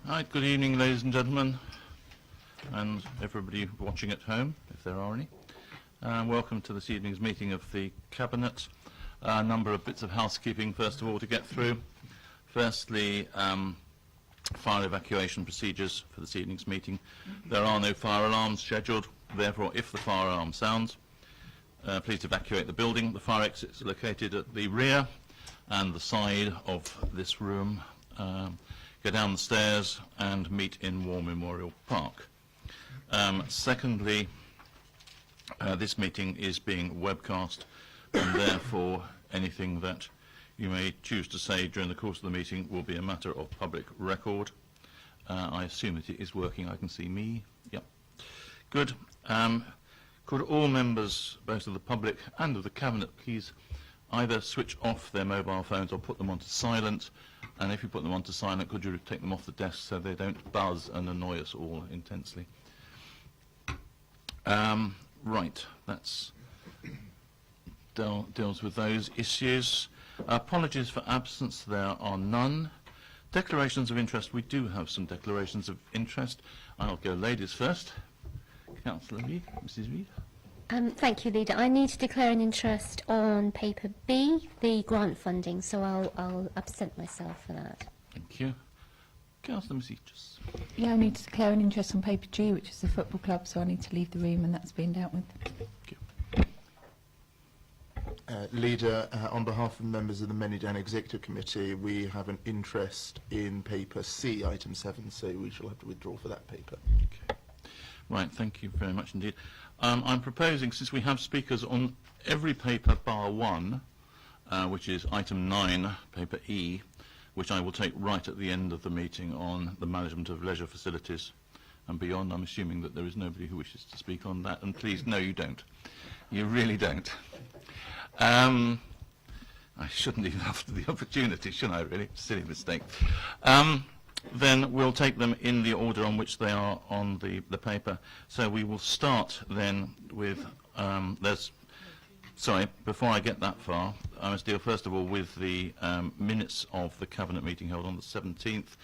Right, good evening, ladies and gentlemen, and everybody watching at home, if there are any. Welcome to this evening's meeting of the Cabinet. A number of bits of housekeeping, first of all, to get through. Firstly, fire evacuation procedures for this evening's meeting. There are no fire alarms scheduled, therefore, if the fire alarm sounds, please evacuate the building. The fire exit is located at the rear and the side of this room. Go down the stairs and meet in War Memorial Park. Secondly, this meeting is being webcast, and therefore anything that you may choose to say during the course of the meeting will be a matter of public record. I assume that it is working. I can see me. Yep. Good. Could all members, both of the public and of the Cabinet, please either switch off their mobile phones or put them onto silent? And if you put them onto silent, could you take them off the desk so they don't buzz and annoy us all intensely? Right, that's deals with those issues. Apologies for absence, there are none. Declarations of interest, we do have some declarations of interest. I'll go ladies first. Councillor Reid, Mrs. Reid. Thank you, Leader. I need to declare an interest on paper B, the grant funding, so I'll absent myself for that. Thank you. Councillor Messicus. Yeah, I need to declare an interest on paper G, which is the football club, so I need to leave the room and that's been dealt with. Thank you. Leader, on behalf of members of the Many-Dan Executive Committee, we have an interest in paper C, item 7, so we shall have to withdraw for that paper. Okay. Right, thank you very much indeed. I'm proposing, since we have speakers on every paper bar 1, which is item 9, paper E, which I will take right at the end of the meeting on the management of leisure facilities and beyond. I'm assuming that there is nobody who wishes to speak on that, and please, no, you don't. You really don't. I shouldn't even have the opportunity, should I, really? Silly mistake. Then we'll take them in the order on which they are on the paper. So we will start then with, before I get that far, I must deal first of all with the minutes of the Cabinet meeting held on the 17th.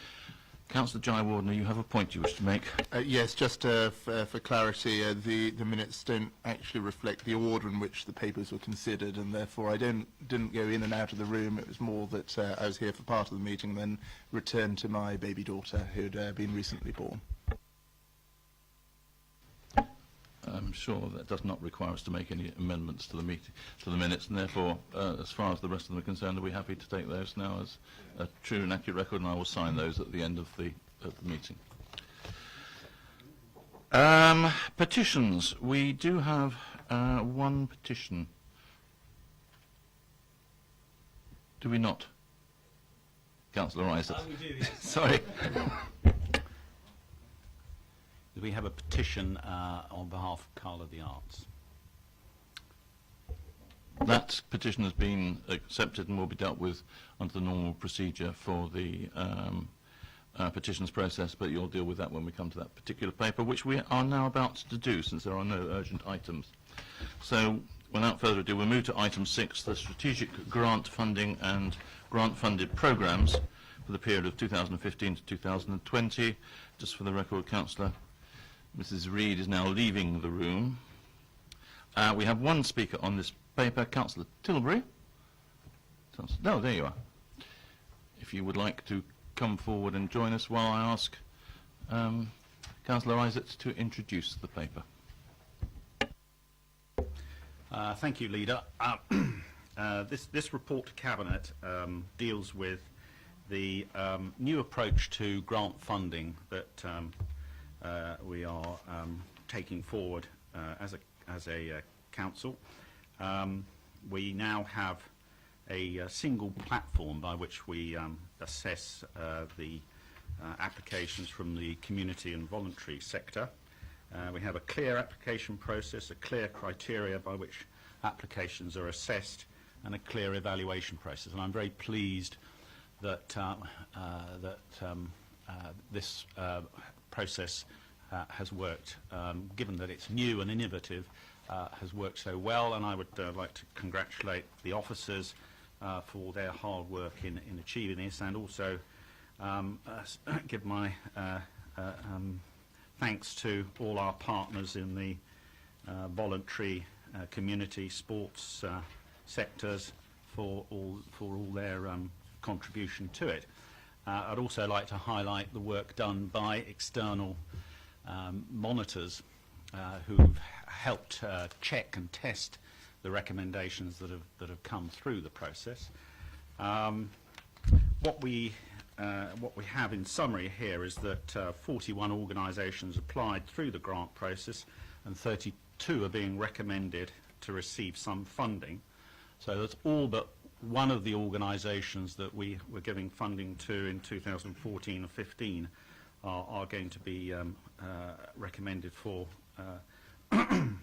Councillor Jai-Wardener, you have a point you wish to make? Yes, just for clarity, the minutes don't actually reflect the order in which the papers were considered, and therefore I didn't go in and out of the room. It was more that I was here for part of the meeting and then returned to my baby daughter who'd been recently born. I'm sure that does not require us to make any amendments to the minutes, and therefore, as far as the rest of them are concerned, are we happy to take those now as a true and accurate record, and I will sign those at the end of the meeting. Petitions. We do have one petition. Do we not? Councillor Isaac. We do, yes. Sorry. We have a petition on behalf of Carla the Arts. That petition has been accepted and will be dealt with under the normal procedure for the petitions process, but you'll deal with that when we come to that particular paper, which we are now about to do since there are no urgent items. So without further ado, we'll move to item 6, the strategic grant funding and grant-funded programmes for the period of 2015 to 2020. Just for the record, Councillor Mrs. Reid is now leaving the room. We have one speaker on this paper, Councillor Tilbury. No, there you are. If you would like to come forward and join us while I ask Councillor Isaac to introduce the paper. Thank you, Leader. This report to Cabinet deals with the new approach to grant funding that we are taking forward as a council. We now have a single platform by which we assess the applications from the community and voluntary sector. We have a clear application process, a clear criteria by which applications are assessed, and a clear evaluation process. And I'm very pleased that this process has worked, given that it's new and innovative, has worked so well, and I would like to congratulate the officers for their hard work in achieving this, and also give my thanks to all our partners in the voluntary community sports sectors for all their contribution to it. I'd also like to highlight the work done by external monitors who've helped check and test the recommendations that have come through the process. What we have in summary here is that 41 organisations applied through the grant process, and 32 are being recommended to receive some funding. So that's all but one of the organisations that we were giving funding to in 2014 and 15 are going to be recommended for an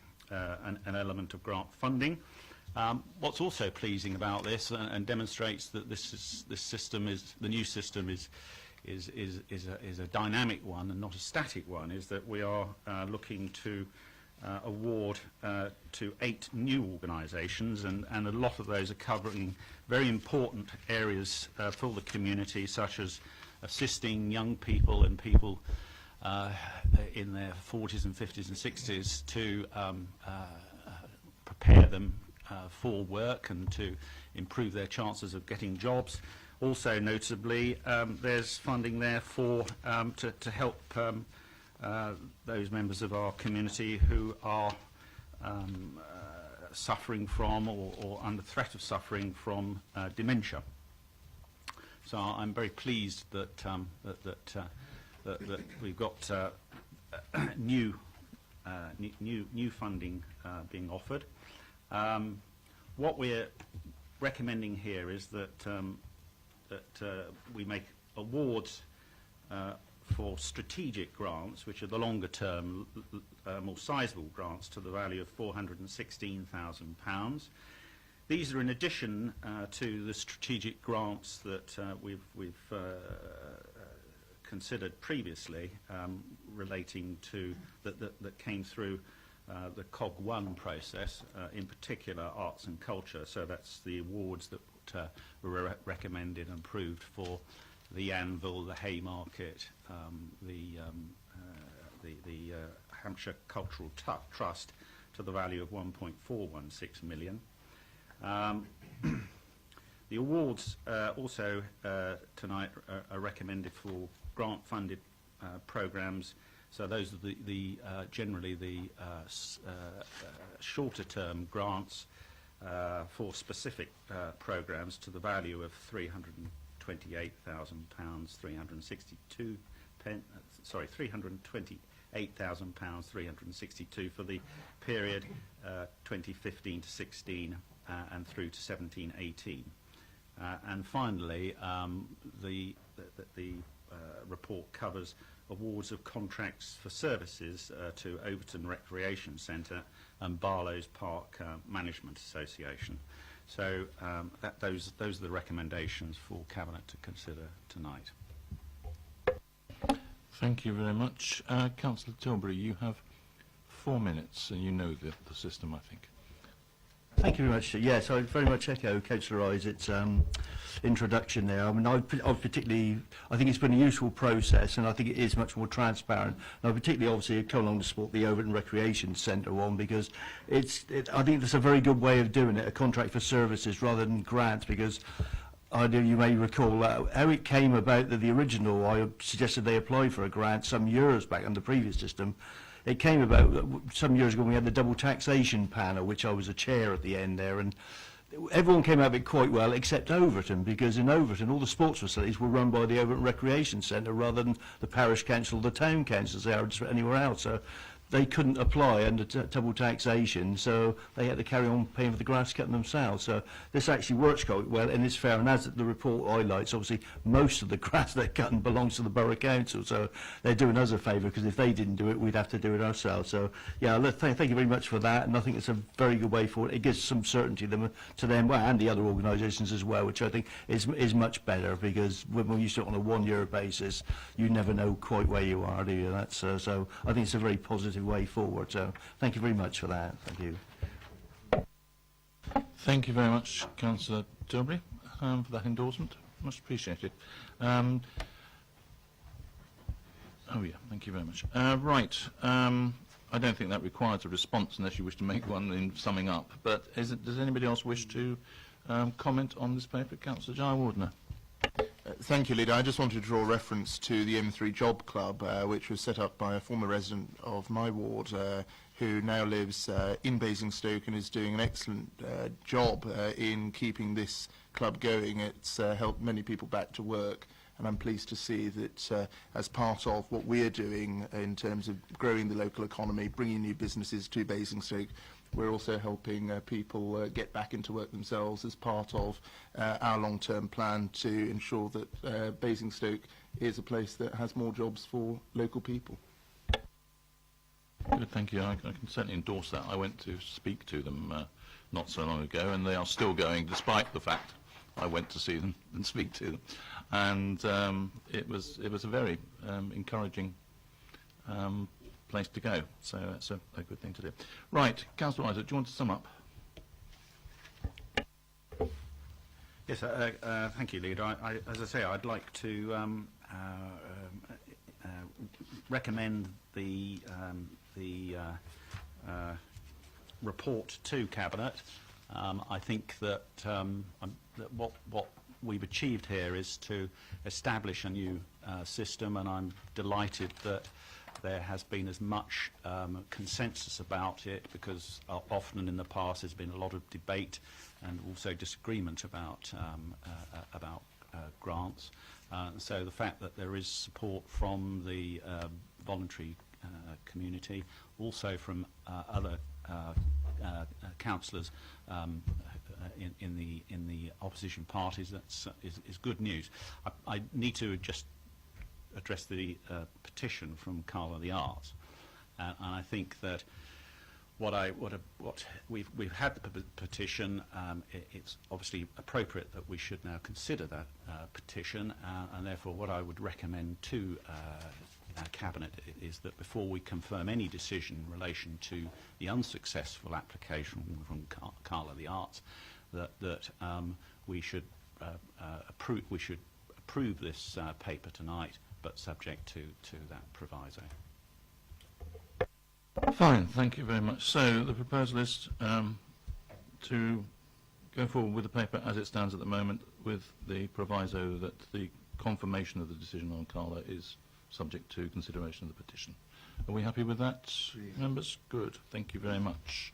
element of grant funding. What's also pleasing about this and demonstrates that the new system is a dynamic one and not a static one, is that we are looking to award to 8 new organisations, and a lot of those are covering very important areas for the community, such as assisting young people and people in their 40s and 50s and 60s to prepare them for work and to improve their chances of getting jobs. Also notably, there's funding there for to help those members of our community who are suffering from or under threat of suffering from dementia. So I'm very pleased that that we've got new funding being offered. What we're recommending here is that we make awards for strategic grants, which are the longer term, more sizable grants to the value of £416,000. These are in addition to the strategic grants that we've considered previously, relating to that came through the COG1 process, in particular arts and culture. So that's the awards that were recommended and approved for the Anvil, the Haymarket, the Hampshire Cultural Trust, to the value of £1.416 million. The awards also tonight are recommended for grant-funded programmes. So those are generally the shorter-term grants for specific programmes to the value of £328,362 for the period 2015 to 16 and through to 17-18. And finally, the report covers awards of contracts for services to Overton Recreation Centre and Barlow's Park Management Association. So those are the recommendations for Cabinet to consider tonight. Thank you very much. Councillor Tilbury, you have 4 minutes, and you know the system, I think. Thank you very much. Yes, I very much echo Councillor Isaac's introduction there. I mean, I think it's been a useful process, and I think it is much more transparent. And I particularly obviously come along to support the Overton Recreation Centre one, because I think that's a very good way of doing it, a contract for services rather than grants, because I know you may recall how it came about that the original, I suggested they apply for a grant some years back on the previous system. It came about some years ago when we had the double taxation panel, which I was a chair at the end there, and everyone came out of it quite well except Overton, because in Overton all the sports facilities were run by the Overton Recreation Centre rather than the parish council or the town council as they are just anywhere else. So they couldn't apply under double taxation, so they had to carry on paying for the grass cutting themselves. So this actually works quite well and is fair, and as the report highlights, obviously most of the grass they're cutting belongs to the borough council, so they're doing us a favour, because if they didn't do it, we'd have to do it ourselves. So yeah, thank you very much for that, and I think it's a very good way forward. It gives some certainty to them, well, and the other organisations as well, which I think is much better, because when we used to do it on a one-year basis, you never know quite where you are, do you? That's so I think it's a very positive way forward. So thank you very much for that. Thank you. Thank you very much, Councillor Tilbury, for that endorsement. Much appreciated. Oh, yeah, thank you very much. Right, I don't think that requires a response unless you wish to make one in summing up. But does anybody else wish to comment on this paper? Councillor Jaya-Wardner. Thank you, Leader. I just want to draw reference to the M3 Job Club, which was set up by a former resident of my ward who now lives in Basingstoke and is doing an excellent job in keeping this club going. It's helped many people back to work, and I'm pleased to see that as part of what we're doing in terms of growing the local economy, bringing new businesses to Basingstoke, we're also helping people get back into work themselves as part of our long-term plan to ensure that Basingstoke is a place that has more jobs for local people. Good, thank you. I can certainly endorse that. I went to speak to them not so long ago, and they are still going, despite the fact I went to see them and speak to them. And it was a very encouraging place to go. So that's a good thing to do. Right, Councillor Isaac, do you want to sum up? Yes, thank you, Leader. As I say, I'd like to recommend the report to Cabinet. I think that, that what we've achieved here is to establish a new system, and I'm delighted that there has been as much consensus about it, because often in the past there's been a lot of debate and also disagreement about grants. So the fact that there is support from the voluntary community, also from other councillors in the opposition parties, is good news. I need to just address the petition from Carla the Arts, and I think that we've had the petition. It's obviously appropriate that we should now consider that petition, and therefore what I would recommend to Cabinet is that before we confirm any decision in relation to the unsuccessful application from Carla the Arts, that we should approve this paper tonight, but subject to that proviso. Fine, thank you very much. So the proposal is to go forward with the paper as it stands at the moment, with the proviso that the confirmation of the decision on Carla is subject to consideration of the petition. Are we happy with that, members? Good, thank you very much.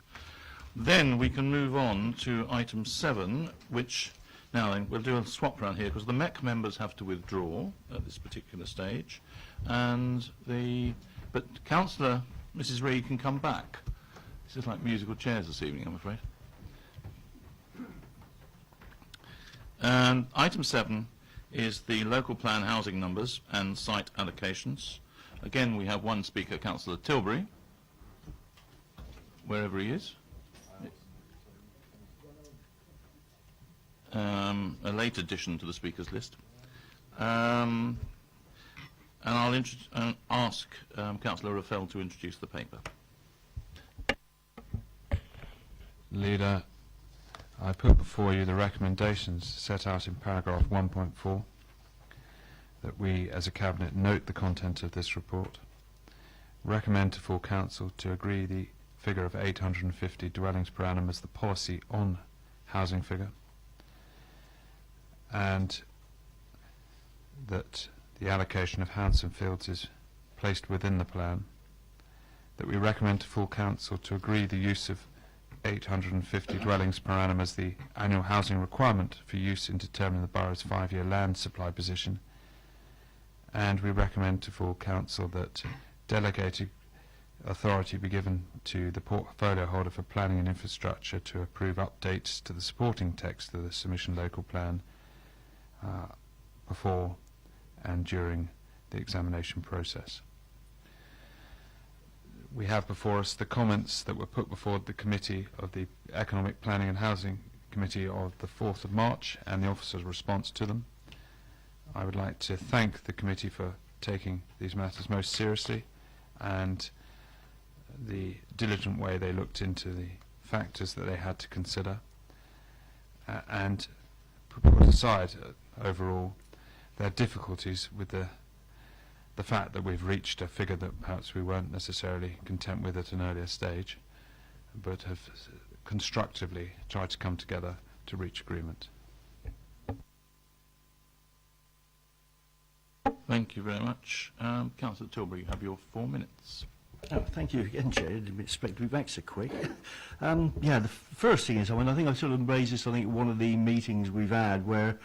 Then we can move on to item 7, which, now then, we'll do a swap round here, because the MEC members have to withdraw at this particular stage, but Councillor Mrs. Reid can come back. This is like musical chairs this evening, I'm afraid. And item 7 is the local plan housing numbers and site allocations. Again, we have one speaker, Councillor Tilbury, wherever he is. A late addition to the speakers list. And I'll ask Councillor Raffel to introduce the paper. Leader, I put before you the recommendations set out in paragraph 1.4, that we as a Cabinet note the content of this report, recommend to full Council to agree the figure of 850 dwellings per annum as the policy on housing figure, and that the allocation of Hanson Fields is placed within the plan, that we recommend to full Council to agree the use of 850 dwellings per annum as the annual housing requirement for use in determining the borough's 5-year land supply position, and we recommend to full Council that delegated authority be given to the portfolio holder for planning and infrastructure to approve updates to the supporting text of the submission local plan before and during the examination process. We have before us the comments that were put before the committee of the Economic Planning and Housing Committee of the 4th of March and the officer's response to them. I would like to thank the committee for taking these matters most seriously and the diligent way they looked into the factors that they had to consider and put aside overall their difficulties with the the fact that we've reached a figure that perhaps we weren't necessarily content with at an earlier stage, but have constructively tried to come together to reach agreement. Thank you very much. Councillor Tilbury, you have your 4 minutes. Oh, thank you again, Chair. I didn't expect to be back so quick. Yeah, the first thing is, I think I sort of raised this, at one of the meetings we've had, where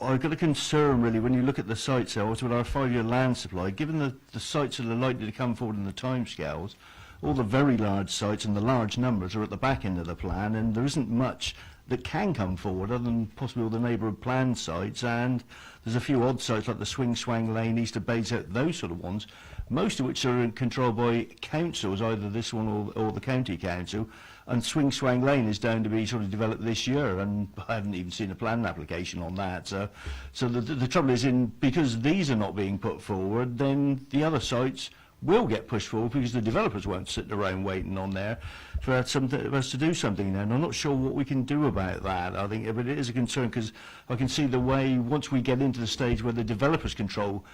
I've got a concern, really, when you look at the sites there, also with our 5-year land supply, given the sites that are likely to come forward in the timescales, all the very large sites and the large numbers are at the back end of the plan, and there isn't much that can come forward other than possibly all the neighbourhood plan sites, and there's a few odd sites like the Swing Lane, Easter Bays, those sort of ones, most of which are controlled by councils, either this one or the county council, and Swing Lane is down to be sort of developed this year, and I haven't even seen a planning application on that. So the trouble is, because these are not being put forward, then the other sites will get pushed forward because the developers won't sit around waiting on there for us to do something now. And I'm not sure what we can do about that. I think, but it is a concern because I can see the way, once we get into the stage where the developers control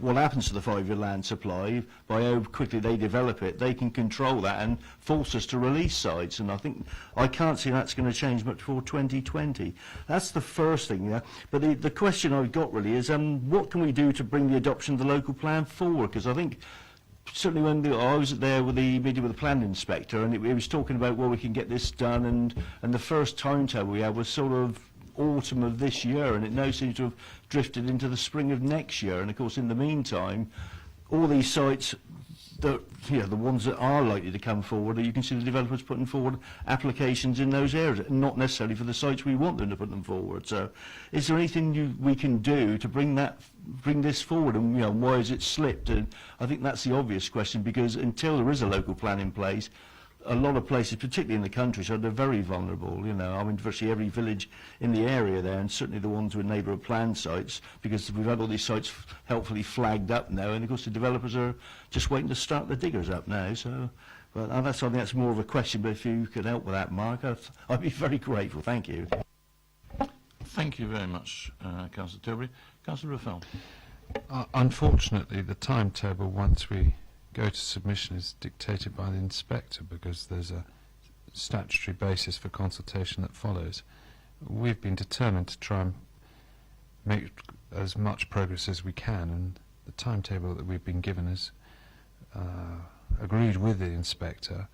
what happens to the 5-year land supply, by how quickly they develop it, they can control that and force us to release sites. And I can't see that's going to change much before 2020. That's the first thing. Yeah? But the question I've got really is, what can we do to bring the adoption of the local plan forward? Because I think certainly when I was there with the meeting with the planning inspector, and it was talking about, well, we can get this done, and the first timetable we had was sort of autumn of this year, and it now seems to have drifted into the spring of next year. And of course, in the meantime, all these sites, the ones that are likely to come forward, you can see the developers putting forward applications in those areas, not necessarily for the sites we want them to put them forward. So is there anything we can do to bring this forward, and why has it slipped? And I think that's the obvious question, because until there is a local plan in place, a lot of places, particularly in the countryside, they're very vulnerable. Virtually every village in the area there, and certainly the ones with neighbourhood plan sites, because we've had all these sites helpfully flagged up now, and of course the developers are just waiting to start the diggers up now. So, but that's something that's more of a question. But if you could help with that, Mark, I'd be very grateful. Thank you. Thank you very much, Councillor Tilbury. Councillor Ruffell. Unfortunately, the timetable, once we go to submission, is dictated by the inspector, because there's a statutory basis for consultation that follows. We've been determined to try and make as much progress as we can, and the timetable that we've been given is agreed with the inspector,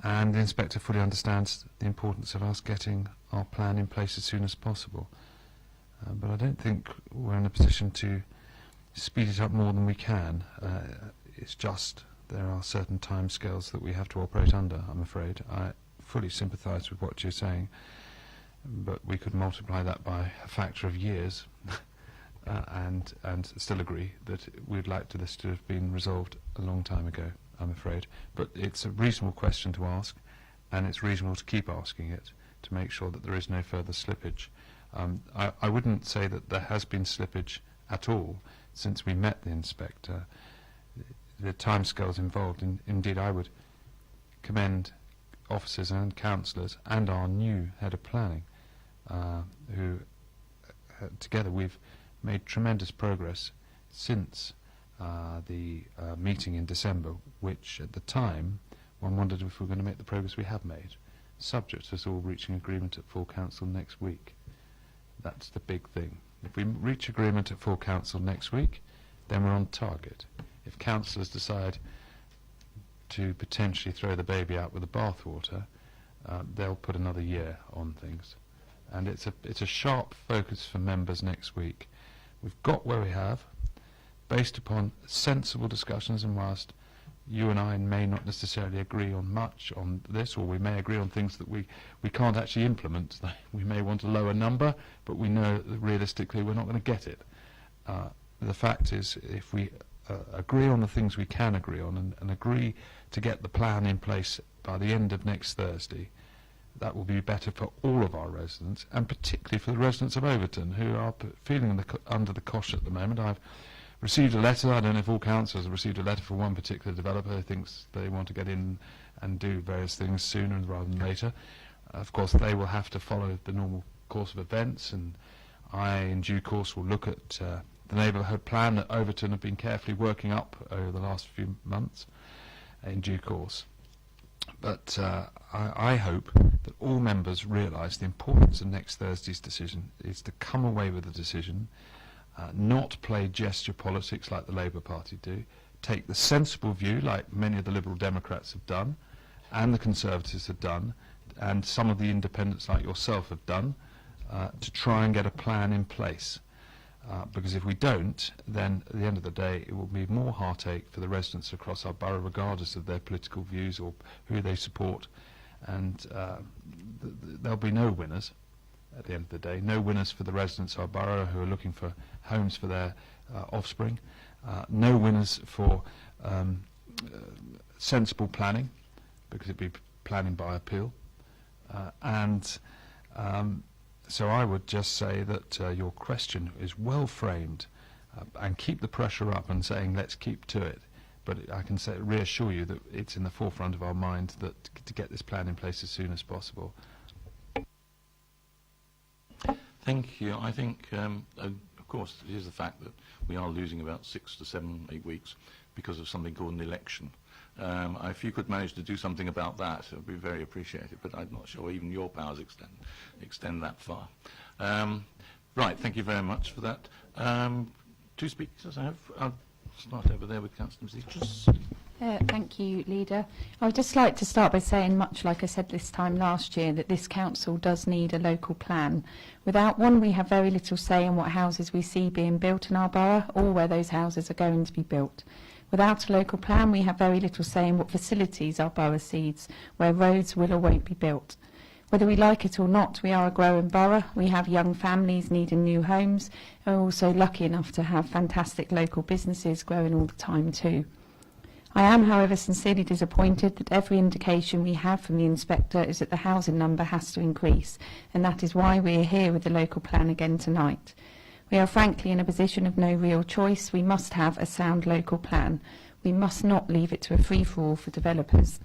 and the inspector fully understands the importance of us getting our plan in place as soon as possible. But I don't think we're in a position to speed it up more than we can. It's just there are certain timescales that we have to operate under, I'm afraid. I fully sympathise with what you're saying, but we could multiply that by a factor of years and still agree that we'd like this to have been resolved a long time ago, I'm afraid. But it's a reasonable question to ask, and it's reasonable to keep asking it to make sure that there is no further slippage. I wouldn't say that there has been slippage at all since we met the inspector. The timescales involved, and indeed I would commend officers and councillors and our new head of planning, who together we've made tremendous progress since the meeting in December, which at the time one wondered if we were going to make the progress we have made, subject to us all reaching agreement at full council next week. That's the big thing. If we reach agreement at full council next week, then we're on target. If councillors decide to potentially throw the baby out with the bathwater, they'll put another year on things. And it's a sharp focus for members next week. We've got where we have, based upon sensible discussions, and whilst you and I may not necessarily agree on much on this, or we may agree on things that we can't actually implement. We may want a lower number, but we know that realistically we're not going to get it. The fact is, if we agree on the things we can agree on, and agree to get the plan in place by the end of next Thursday, that will be better for all of our residents, and particularly for the residents of Overton, who are feeling under the cosh at the moment. I've received a letter, I don't know if all councillors have received a letter from one particular developer who thinks they want to get in and do various things sooner rather than later. Of course, they will have to follow the normal course of events, and I, in due course, will look at the neighbourhood plan that Overton have been carefully working up over the last few months in due course. But I hope that all members realise the importance of next Thursday's decision is to come away with a decision, not play gesture politics like the Labour Party do, take the sensible view like many of the Liberal Democrats have done and the Conservatives have done and some of the independents like yourself have done, to try and get a plan in place. Because if we don't, then at the end of the day it will be more heartache for the residents across our borough regardless of their political views or who they support, and there'll be no winners at the end of the day, no winners for the residents of our borough who are looking for homes for their offspring, no winners for sensible planning, because it'd be planning by appeal, so I would just say that your question is well framed, and keep the pressure up and saying let's keep to it. But I can reassure you that it's in the forefront of our mind that to get this plan in place as soon as possible. Thank you. I think, of course, it is the fact that we are losing about 6 to 7, 8 weeks because of something called an election. If you could manage to do something about that, it would be very appreciated, but I'm not sure even your powers extend that far. Right, thank you very much for that. 2 speakers I have. I'll start over there with Councillor Mzickas. Thank you, Leader. I would just like to start by saying, much like I said this time last year, that this council does need a local plan. Without one, we have very little say in what houses we see being built in our borough or where those houses are going to be built. Without a local plan, we have very little say in what facilities our borough sees, where roads will or won't be built. Whether we like it or not, we are a growing borough. We have young families needing new homes, and we're also lucky enough to have fantastic local businesses growing all the time too. I am, however, sincerely disappointed that every indication we have from the inspector is that the housing number has to increase, and that is why we are here with the local plan again tonight. We are frankly in a position of no real choice. We must have a sound local plan. We must not leave it to a free-for-all for developers.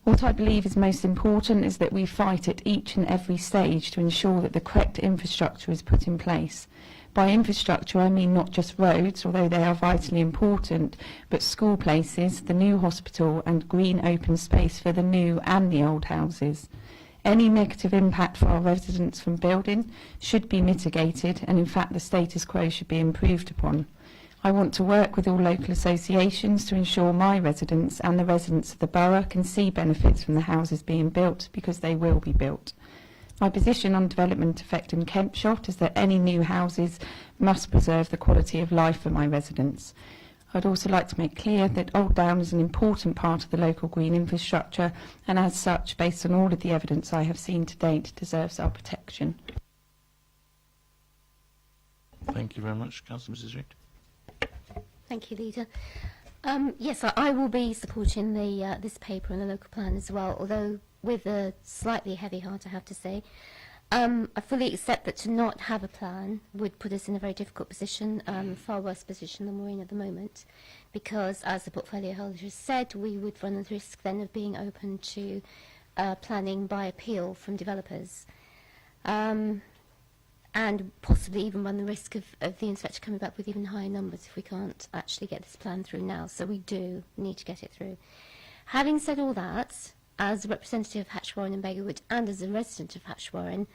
What I believe is most important is that we fight at each and every stage to ensure that the correct infrastructure is put in place. By infrastructure, I mean not just roads, although they are vitally important, but school places, the new hospital, and green open space for the new and the old houses. Any negative impact for our residents from building should be mitigated, and in fact the status quo should be improved upon. I want to work with all local associations to ensure my residents and the residents of the borough can see benefits from the houses being built, because they will be built. My position on development effect in Kempshot is that any new houses must preserve the quality of life for my residents. I'd also like to make clear that Old Down is an important part of the local green infrastructure, and as such, based on all of the evidence I have seen to date, deserves our protection. Thank you very much. Councillor Mrs. Reid. Thank you, Leader. Yes, I will be supporting the this paper and the local plan as well, although with a slightly heavy heart, I have to say. I fully accept that to not have a plan would put us in a very difficult position, far worse position than we're in at the moment, because, as the portfolio holder has said, we would run the risk then of being open to planning by appeal from developers, and possibly even run the risk of the inspector coming back with even higher numbers if we can't actually get this plan through now. So we do need to get it through. Having said all that, as a representative of Hatch Warren and Beggarwood and as a resident of Hatch Warren,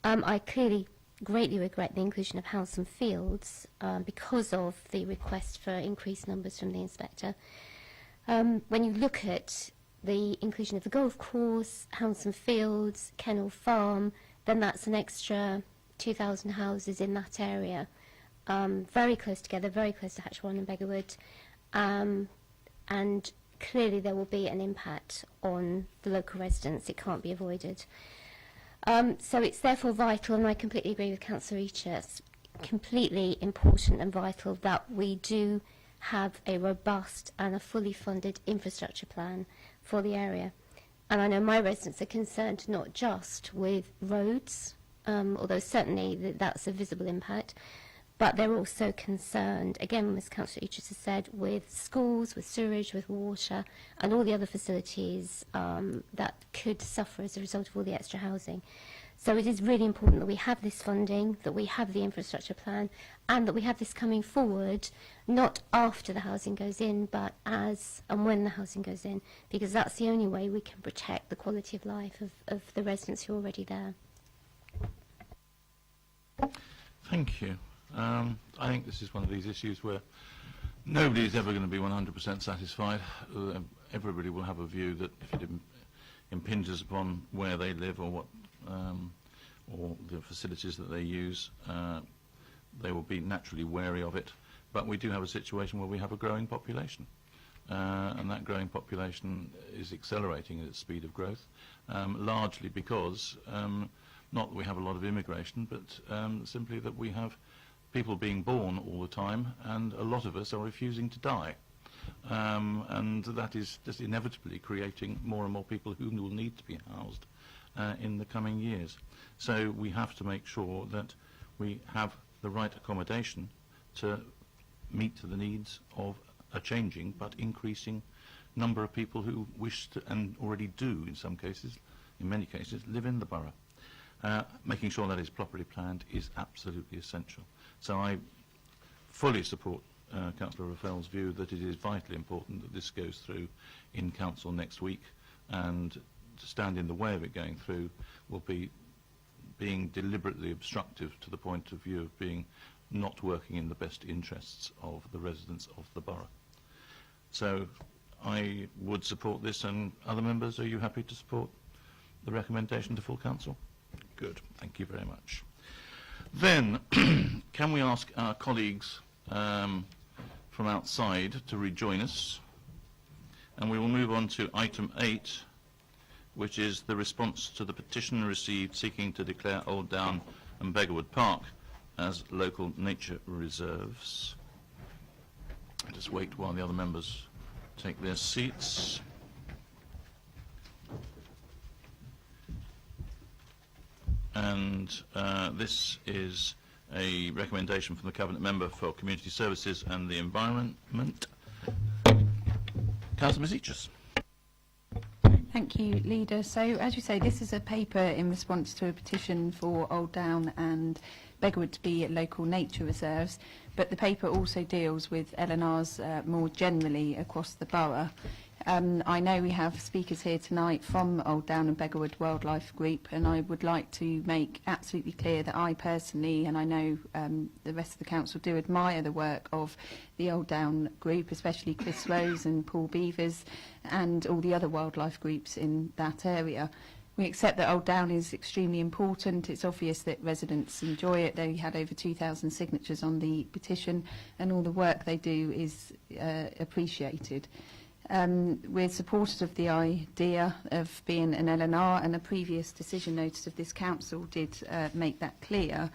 I clearly greatly regret the inclusion of House and Fields because of the request for increased numbers from the inspector. When you look at the inclusion of the golf course, House and Fields, Kennel Farm, then that's an extra 2,000 houses in that area, very close together, very close to Hatch Warren and Beggarwood, and clearly there will be an impact on the local residents. It can't be avoided. So it's therefore vital, and I completely agree with Councillor Eacher, completely important and vital that we do have a robust and a fully funded infrastructure plan for the area. And I know my residents are concerned not just with roads, although certainly that's a visible impact, but they're also concerned, again, as Councillor Eacher has said, with schools, with sewerage, with water, and all the other facilities that could suffer as a result of all the extra housing. So it is really important that we have this funding, that we have the infrastructure plan, and that we have this coming forward, not after the housing goes in, but as and when the housing goes in, because that's the only way we can protect the quality of life of the residents who are already there. Thank you. I think this is one of these issues where nobody is ever going to be 100% satisfied. Everybody will have a view that if it impinges upon where they live or what or the facilities that they use, they will be naturally wary of it. But we do have a situation where we have a growing population, and that growing population is accelerating at its speed of growth, largely because not that we have a lot of immigration, but simply that we have people being born all the time, and a lot of us are refusing to die. And that is just inevitably creating more and more people who will need to be housed in the coming years. So we have to make sure that we have the right accommodation to meet the needs of a changing but increasing number of people who wish to, and already do in some cases, in many cases, live in the borough. Making sure that is properly planned is absolutely essential. So I fully support Councillor Raffel's view that it is vitally important that this goes through in Council next week, and to stand in the way of it going through will be being deliberately obstructive to the point of view of being not working in the best interests of the residents of the borough. So I would support this, and other members, are you happy to support the recommendation to full council? Good, thank you very much. Then, can we ask our colleagues from outside to rejoin us? And we will move on to item 8, which is the response to the petition received seeking to declare Old Down and Beggarwood Park as local nature reserves. I'll just wait while the other members take their seats. And this is a recommendation from the Cabinet Member for Community Services and the Environment. Councillor Misichus. Thank you, Leader. So, as you say, this is a paper in response to a petition for Old Down and Beggarwood to be local nature reserves, but the paper also deals with LNRs more generally across the borough. I know we have speakers here tonight from Old Down and Beggarwood Wildlife Group, and I would like to make absolutely clear that I personally, and I know the rest of the council do admire the work of the Old Down group, especially Chris Rose and Paul Beavers and all the other wildlife groups in that area. We accept that Old Down is extremely important. It's obvious that residents enjoy it. They had over 2,000 signatures on the petition, and all the work they do is appreciated. We're supporters of the idea of being an LNR, and a previous decision notice of this council did make that clear,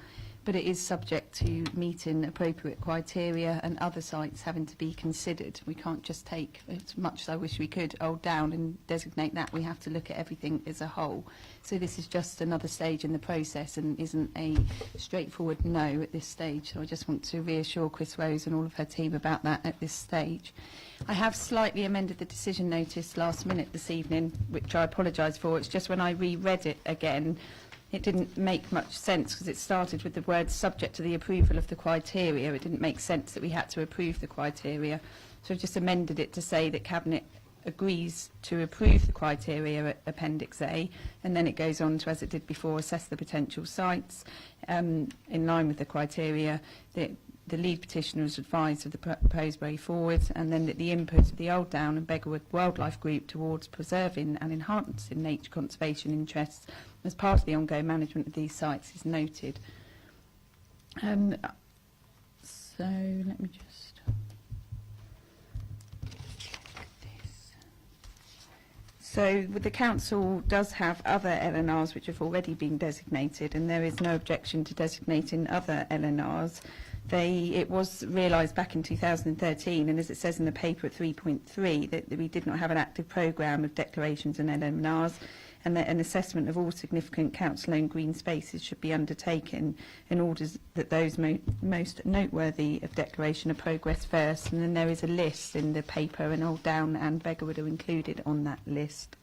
but it is subject to meeting appropriate criteria and other sites having to be considered. We can't just take, as much as I wish we could, Old Down and designate that. We have to look at everything as a whole. So this is just another stage in the process and isn't a straightforward no at this stage. So I just want to reassure Chris Rose and all of her team about that at this stage. I have slightly amended the decision notice last minute this evening, which I apologise for. It's just when I reread it again, it didn't make much sense because it started with the word subject to the approval of the criteria. It didn't make sense that we had to approve the criteria. So I've just amended it to say that Cabinet agrees to approve the criteria at Appendix A, and then it goes on to, as it did before, assess the potential sites in line with the criteria. The lead petitioner was advised of the proposed way forward, and then that the input of the Old Down and Beggarwood Wildlife Group towards preserving and enhancing nature conservation interests as part of the ongoing management of these sites is noted. So let me just check this. So the council does have other LNRs which have already been designated, and there is no objection to designating other LNRs. It was realised back in 2013, and as it says in the paper at 3.3, that we did not have an active programme of declarations and LMNRs, and that an assessment of all significant council-owned green spaces should be undertaken in order that those most noteworthy of declaration are progressed first. And then there is a list in the paper, and Old Down and Beggarwood are included on that list.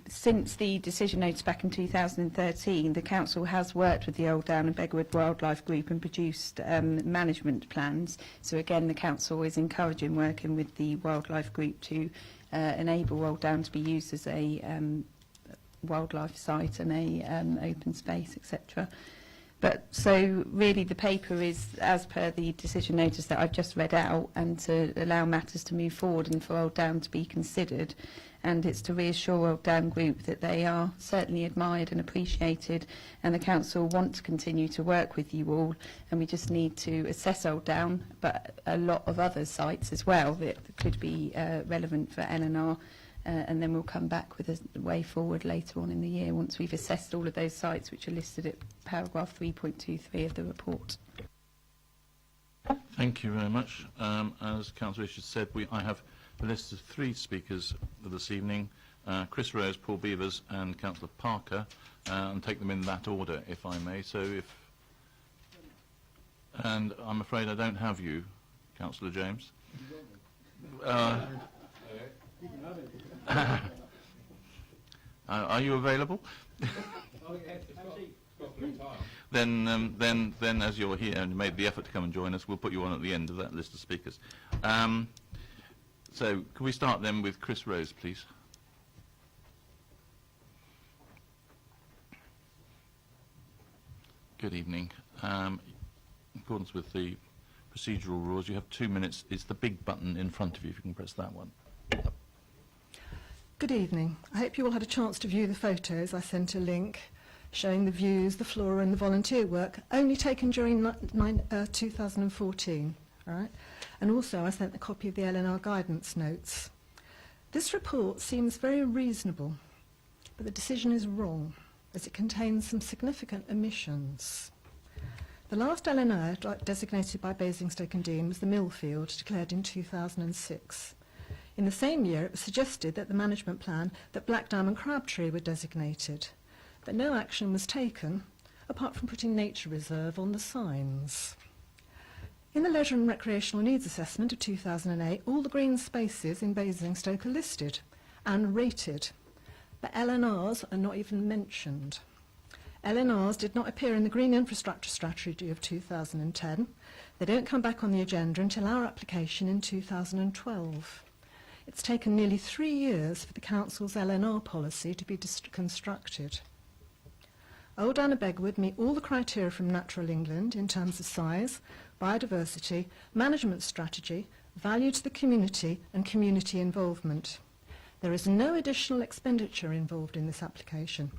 since the decision notice back in 2013, the council has worked with the Old Down and Beggarwood Wildlife Group and produced management plans. So again, the council is encouraging working with the wildlife group to enable Old Down to be used as a wildlife site and a open space, etc. But so really the paper is as per the decision notice that I've just read out, and to allow matters to move forward and for Old Down to be considered. And it's to reassure Old Down Group that they are certainly admired and appreciated, and the council want to continue to work with you all, and we just need to assess Old Down, but a lot of other sites as well that could be relevant for L&R, and then we'll come back with a way forward later on in the year once we've assessed all of those sites which are listed at paragraph 3.23 of the report. Thank you very much. As Councillor Richards said, I have a list of 3 speakers this evening, Chris Rose, Paul Beavers and Councillor Parker, and take them in that order, if I may. And I'm afraid I don't have you, Councillor James. Are you available? Then, as you're here and you made the effort to come and join us, we'll put you on at the end of that list of speakers. So, can we start then with Chris Rose, please? Good evening. In accordance with the procedural rules, you have 2 minutes. It's the big button in front of you, if you can press that one. Good evening. I hope you all had a chance to view the photos. I sent a link showing the views, the flora and the volunteer work, only taken during 2014. All right? And also I sent a copy of the L&R guidance notes. This report seems very reasonable, but the decision is wrong, as it contains some significant omissions. The last L&R designated by Basingstoke and Dean was the Millfield, declared in 2006. In the same year, it was suggested that the management plan that Blackdown and Crabtree were designated, but no action was taken, apart from putting nature reserve on the signs. In the Leisure and Recreational Needs Assessment of 2008, all the green spaces in Basingstoke are listed and rated, but L&Rs are not even mentioned. L&Rs did not appear in the Green Infrastructure Strategy of 2010. They don't come back on the agenda until our application in 2012. It's taken nearly 3 years for the Council's L&R policy to be constructed. Old Down and Beggarwood meet all the criteria from Natural England in terms of size, biodiversity, management strategy, value to the community and community involvement. There is no additional expenditure involved in this application.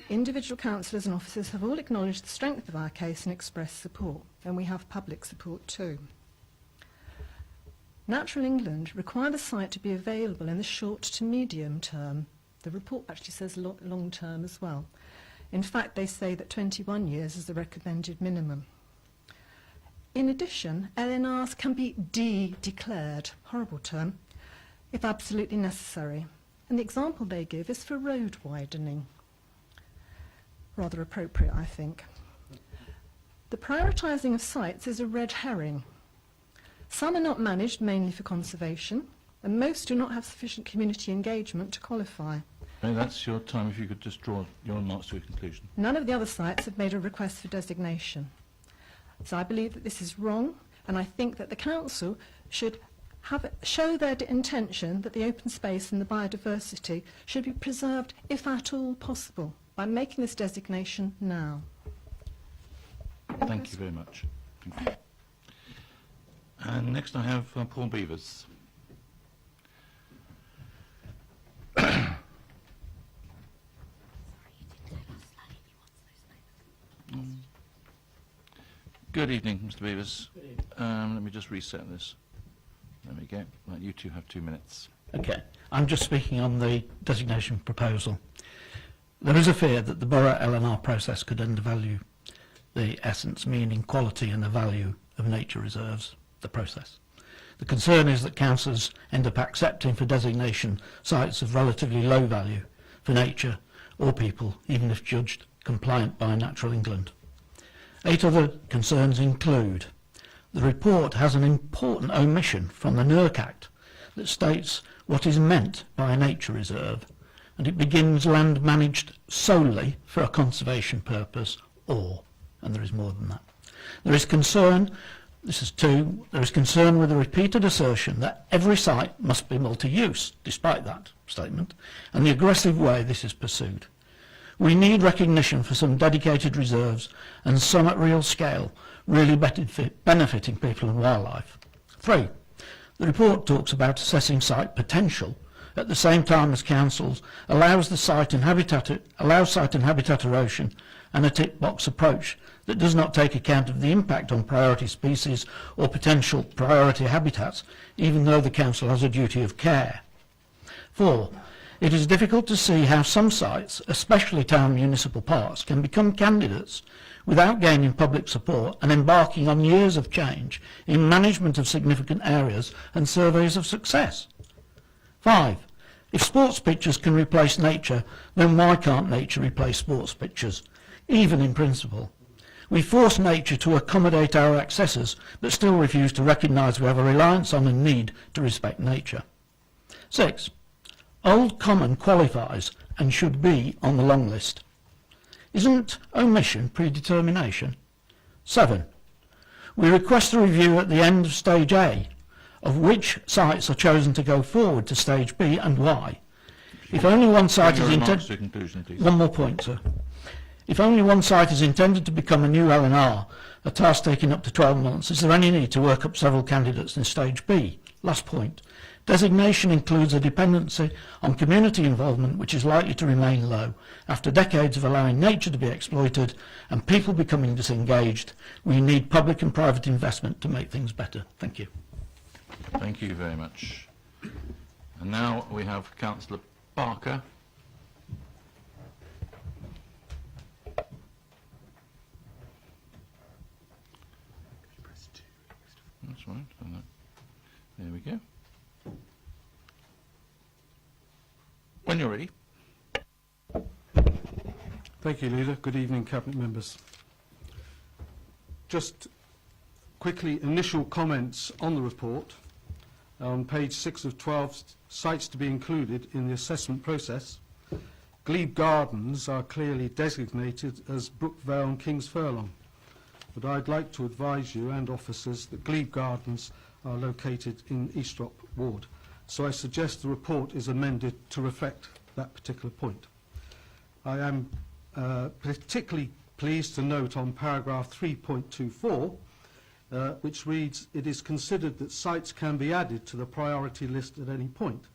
Individual councillors and officers have all acknowledged the strength of our case and expressed support, and we have public support too. Natural England require the site to be available in the short to medium term. The report actually says long term as well. In fact, they say that 21 years is the recommended minimum. In addition, L&Rs can be declared, horrible term, if absolutely necessary. And the example they give is for road widening. Rather appropriate, I think. The prioritising of sites is a red herring. Some are not managed mainly for conservation, and most do not have sufficient community engagement to qualify. Okay, that's your time. If you could just draw your remarks to a conclusion. None of the other sites have made a request for designation. So I believe that this is wrong, and I think that the council should show their intention that the open space and the biodiversity should be preserved, if at all possible, by making this designation now. Thank you very much. Thank you. And next I have Paul Beavers. Good evening, Mr. Beavers. Let me just reset this. There we go. Right, you two have 2 minutes. Okay. I'm just speaking on the designation proposal. There is a fear that the borough L&R process could undervalue the essence, meaning quality and the value of nature reserves, the process. The concern is that councils end up accepting for designation sites of relatively low value for nature or people, even if judged compliant by Natural England. 8 other concerns include: the report has an important omission from the NERC Act that states what is meant by a nature reserve, and it begins land managed solely for a conservation purpose or, and there is more than that. There is concern, this is 2, there is concern with a repeated assertion that every site must be multi-use, despite that statement, and the aggressive way this is pursued. We need recognition for some dedicated reserves and some at real scale, really benefiting people and wildlife. 3, the report talks about assessing site potential at the same time as councils allows site and habitat erosion and a tick box approach that does not take account of the impact on priority species or potential priority habitats, even though the council has a duty of care. 4, it is difficult to see how some sites, especially town municipal parks, can become candidates without gaining public support and embarking on years of change in management of significant areas and surveys of success. 5, if sports pitches can replace nature, then why can't nature replace sports pitches, even in principle? We force nature to accommodate our excesses, but still refuse to recognise we have a reliance on and need to respect nature. 6, Old Common qualifies and should be on the long list. Isn't omission predetermination? 7, we request a review at the end of Stage A of which sites are chosen to go forward to Stage B and why. If only one site is intended... One more point, sir. If only one site is intended to become a new LNR, a task taking up to 12 months, is there any need to work up several candidates in Stage B? Last point. Designation includes a dependency on community involvement which is likely to remain low. After decades of allowing nature to be exploited and people becoming disengaged, we need public and private investment to make things better. Thank you. Thank you very much. And now we have Councillor Barker. That's right. There we go. When you're ready. Thank you, Leader. Good evening, Cabinet members. Just quickly, initial comments on the report. On page 6 of 12, sites to be included in the assessment process. Glebe Gardens are clearly designated as Brookvale and King's Furlong, but I'd like to advise you and officers that Glebe Gardens are located in Eastrop Ward, so I suggest the report is amended to reflect that particular point. I am particularly pleased to note on paragraph 3.24 which reads, it is considered that sites can be added to the priority list at any point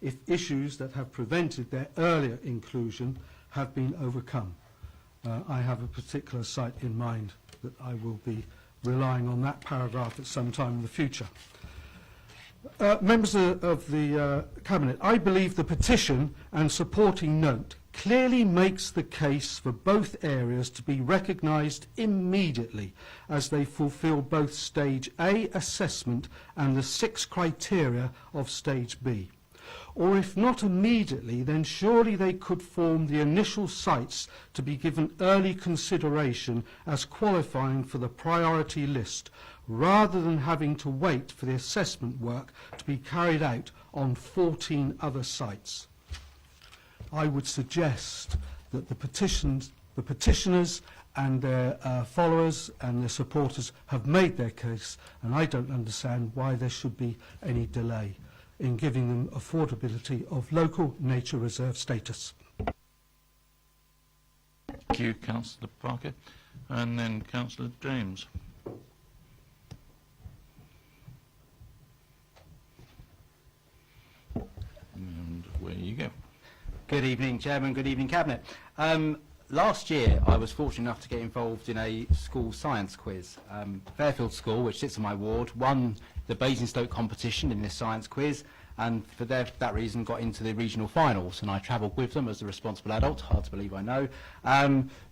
if issues that have prevented their earlier inclusion have been overcome. I have a particular site in mind that I will be relying on that paragraph at some time in the future. Members of the Cabinet, I believe the petition and supporting note clearly makes the case for both areas to be recognised immediately as they fulfil both Stage A assessment and the 6 criteria of Stage B. Or if not immediately, then surely they could form the initial sites to be given early consideration as qualifying for the priority list, rather than having to wait for the assessment work to be carried out on 14 other sites. I would suggest that the petitioners and their followers and their supporters have made their case, and I don't understand why there should be any delay in giving them affordability of local nature reserve status. Thank you, Councillor Barker. And then Councillor James. And where you go. Good evening, Chairman. Good evening, Cabinet. Last year, I was fortunate enough to get involved in a school science quiz. Fairfield School, which sits in my ward, won the Basingstoke competition in this science quiz, and for that reason got into the regional finals. And I travelled with them as a responsible adult, hard to believe I know,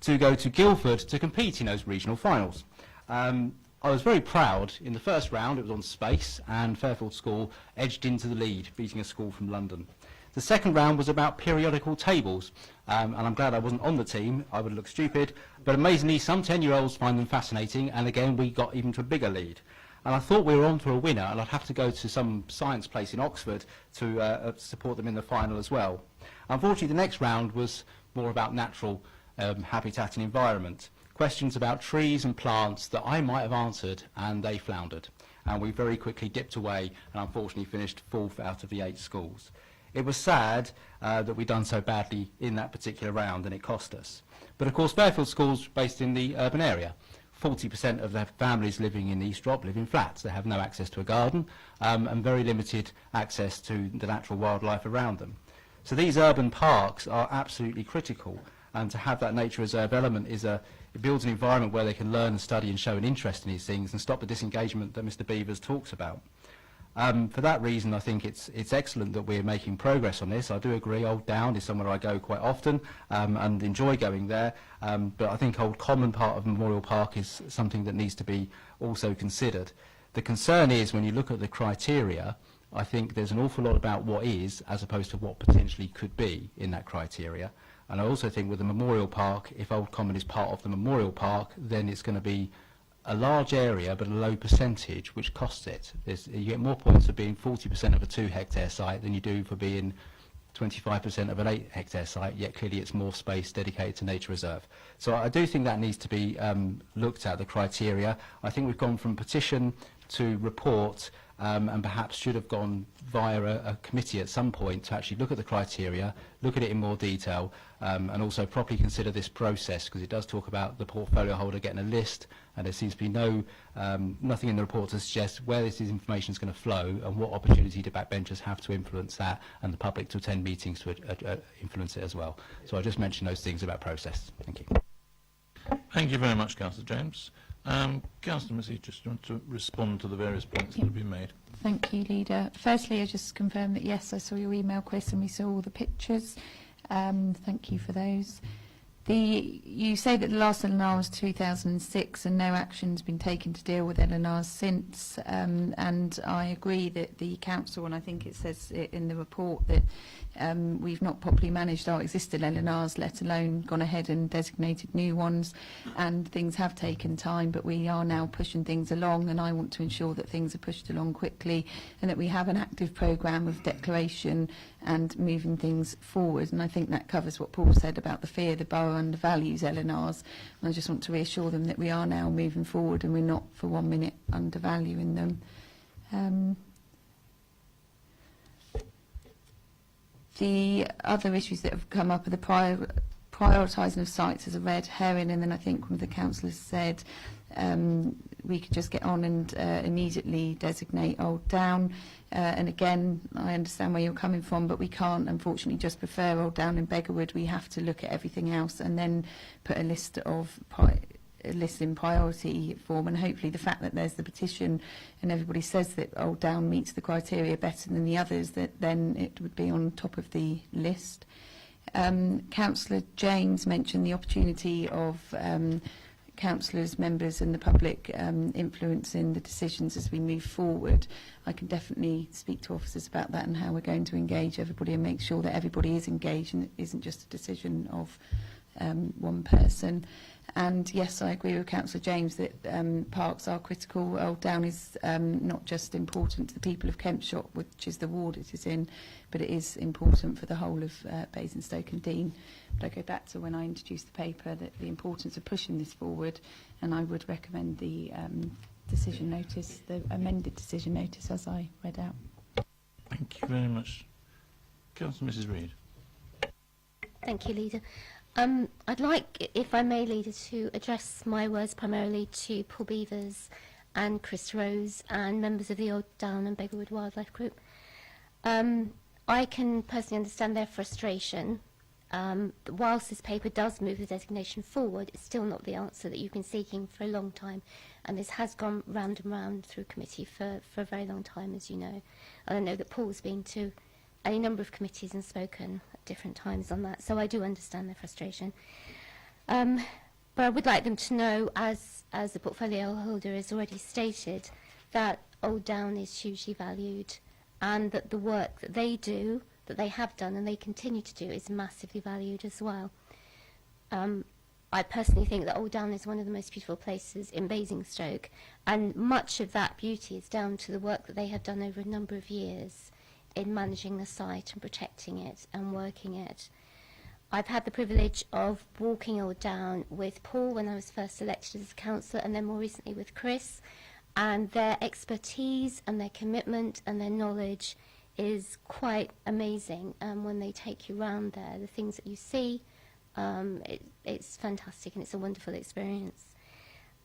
to go to Guildford to compete in those regional finals. I was very proud. In the first round, it was on space, and Fairfield School edged into the lead, beating a school from London. The second round was about periodical tables, and I'm glad I wasn't on the team. I would look stupid, but amazingly some 10-year-olds find them fascinating, and again we got even to a bigger lead. And I thought we were on for a winner, and I'd have to go to some science place in Oxford to support them in the final as well. Unfortunately, the next round was more about natural habitat and environment. Questions about trees and plants that I might have answered, and they floundered. And we very quickly dipped away and unfortunately finished 4th out of the 8 schools. It was sad that we'd done so badly in that particular round, and it cost us. But of course, Fairfield School's based in the urban area. 40% of the families living in East Drop live in flats. They have no access to a garden and very limited access to the natural wildlife around them. So these urban parks are absolutely critical, and to have that nature reserve element it builds an environment where they can learn and study and show an interest in these things and stop the disengagement that Mr. Beavers talks about. For that reason, I think it's excellent that we're making progress on this. I do agree Old Down is somewhere I go quite often and enjoy going there, but I think Old Common part of Memorial Park is something that needs to be also considered. The concern is when you look at the criteria, I think there's an awful lot about what is as opposed to what potentially could be in that criteria. And I also think with the Memorial Park, if Old Common is part of the Memorial Park, then it's going to be a large area but a low percentage, which costs it. You get more points for being 40% of a 2-hectare site than you do for being 25% of an 8-hectare site, yet clearly it's more space dedicated to nature reserve. So I do think that needs to be looked at, the criteria. I think we've gone from petition to report and perhaps should have gone via a committee at some point to actually look at the criteria, look at it in more detail, and also properly consider this process, because it does talk about the portfolio holder getting a list, and there seems to be nothing in the report to suggest where this information is going to flow and what opportunity do backbenchers have to influence that, and the public to attend meetings to influence it as well. So I just mentioned those things about process. Thank you. Thank you very much, Councillor James. Councillor Massey, just want to respond to the various points that have been made. Thank you, Leader. Firstly, I just confirm that, yes, I saw your email, Chris, and we saw all the pictures. Thank you for those. You say that the last LNR was 2006 and no action's been taken to deal with LNRs since, and I agree that the council, and I think it says it in the report, that we've not properly managed our existing LNRs, let alone gone ahead and designated new ones, and things have taken time, but we are now pushing things along, and I want to ensure that things are pushed along quickly and that we have an active programme of declaration and moving things forward. And I think that covers what Paul said about the fear the borough undervalues LNRs. And I just want to reassure them that we are now moving forward and we're not for 1 minute undervaluing them. The other issues that have come up are the prioritising of sites as a red herring, and then I think one of the councillors said we could just get on and immediately designate Old Down. And again, I understand where you're coming from, but we can't, unfortunately, just prefer Old Down and Beggarwood. We have to look at everything else and then put a list in priority form. And hopefully the fact that there's the petition and everybody says that Old Down meets the criteria better than the others, that then it would be on top of the list. Councillor James mentioned the opportunity of councillors, members and the public influencing the decisions as we move forward. I can definitely speak to officers about that and how we're going to engage everybody and make sure that everybody is engaged and it isn't just a decision of one person. And yes, I agree with Councillor James that parks are critical. Old Down is not just important to the people of Kempshott, which is the ward it is in, but it is important for the whole of Basingstoke and Dean. But I go back to when I introduced the paper, that the importance of pushing this forward, and I would recommend the decision notice, the amended decision notice as I read out. Thank you very much. Councillor Mrs Reid. Thank you, Leader. I'd like, if I may, Leader, to address my words primarily to Paul Beavers and Chris Rose and members of the Old Down and Beggarwood Wildlife Group. I can personally understand their frustration. Whilst this paper does move the designation forward, it's still not the answer that you've been seeking for a long time, and this has gone round and round through committee for a very long time, as you know. And I know that Paul's been to any number of committees and spoken at different times on that, so I do understand their frustration. But I would like them to know, as the portfolio holder has already stated, that Old Down is hugely valued, and that the work that they do, that they have done and they continue to do, is massively valued as well. I I personally think that Old Down is one of the most beautiful places in Basingstoke, and much of that beauty is down to the work that they have done over a number of years in managing the site and protecting it and working it. I've had the privilege of walking Old Down with Paul when I was first elected as a councillor, and then more recently with Chris, and their expertise and their commitment and their knowledge is quite amazing when they take you around there. The things that you see, it's fantastic and it's a wonderful experience.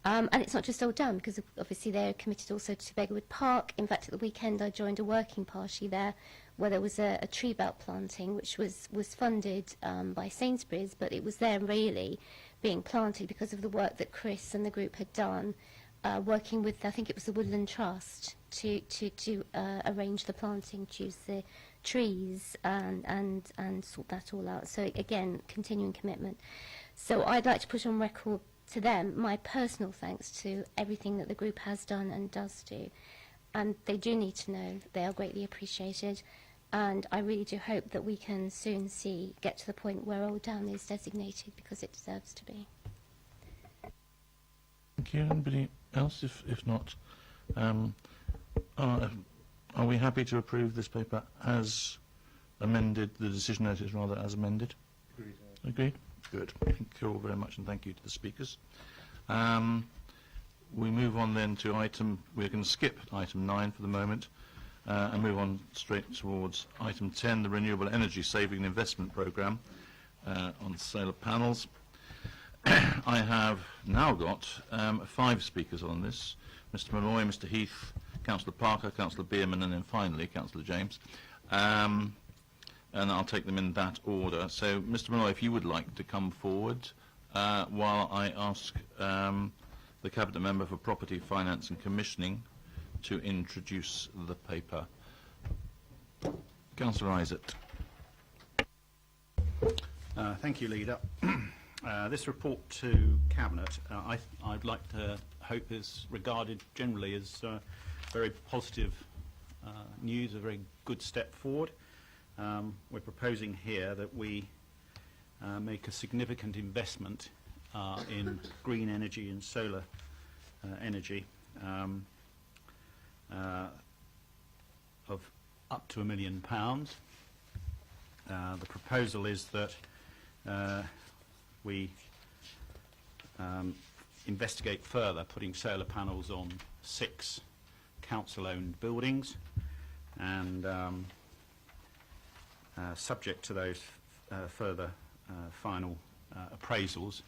And it's not just Old Down, because obviously they're committed also to Beggarwood Park. In fact, at the weekend I joined a working party there where there was a tree belt planting which was funded by Sainsbury's, but it was there really being planted because of the work that Chris and the group had done, working with, I think it was the Woodland Trust, to arrange the planting, choose the trees and sort that all out. So again, continuing commitment. So I'd like to put on record to them my personal thanks to everything that the group has done and does do. And they do need to know that they are greatly appreciated. And I really do hope that we can soon get to the point where Old Down is designated, because it deserves to be. Thank you. Anybody else? If not, are we happy to approve this paper as amended, the decision notice rather, as amended? Agreed. Agreed? Good. Thank you all very much, and thank you to the speakers. We move on then to we're going to skip item 9 for the moment and move on straight towards item 10, the Renewable Energy Saving and Investment Programme on solar panels. I have now got 5 speakers on this: Mr Malloy, Mr Heath, Councillor Parker, Councillor Bierman, and then finally Councillor James. And I'll take them in that order. So, Mr Malloy, if you would like to come forward while I ask the Cabinet Member for Property, Finance and Commissioning to introduce the paper. Councillor Isaac. Thank you, Leader. This report to Cabinet, I'd like to hope is regarded generally as very positive news, a very good step forward. We're proposing here that we make a significant investment in green energy and solar energy of up to £1 million. The proposal is that we investigate further putting solar panels on 6 council-owned buildings, and subject to those further final appraisals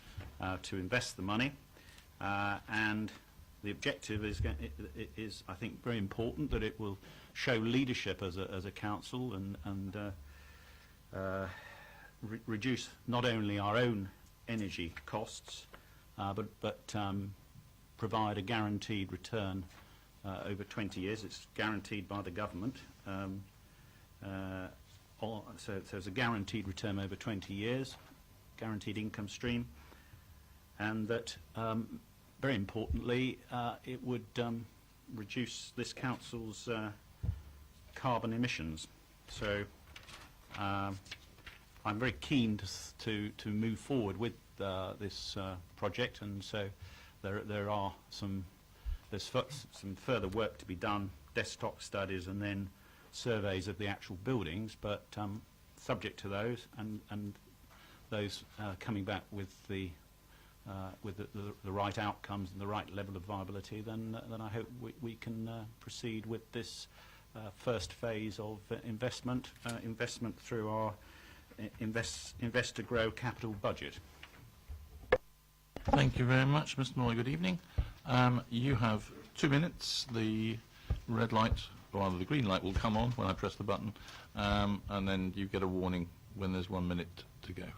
to invest the money. And the objective is, I think, very important, that it will show leadership as a council and reduce not only our own energy costs, but provide a guaranteed return over 20 years. It's guaranteed by the government. So it's a guaranteed return over 20 years, guaranteed income stream, and that, very importantly, it would reduce this council's carbon emissions. So I'm very keen to move forward with this project, and so there's some further work to be done, desktop studies and then surveys of the actual buildings, but subject to those and those coming back with the right outcomes and the right level of viability, then I hope we can proceed with this first phase of investment through our Invest to Grow capital budget. Thank you very much, Mr Malloy. Good evening. You have 2 minutes. The red light, or rather the green light, will come on when I press the button, and then you get a warning when there's 1 minute to go.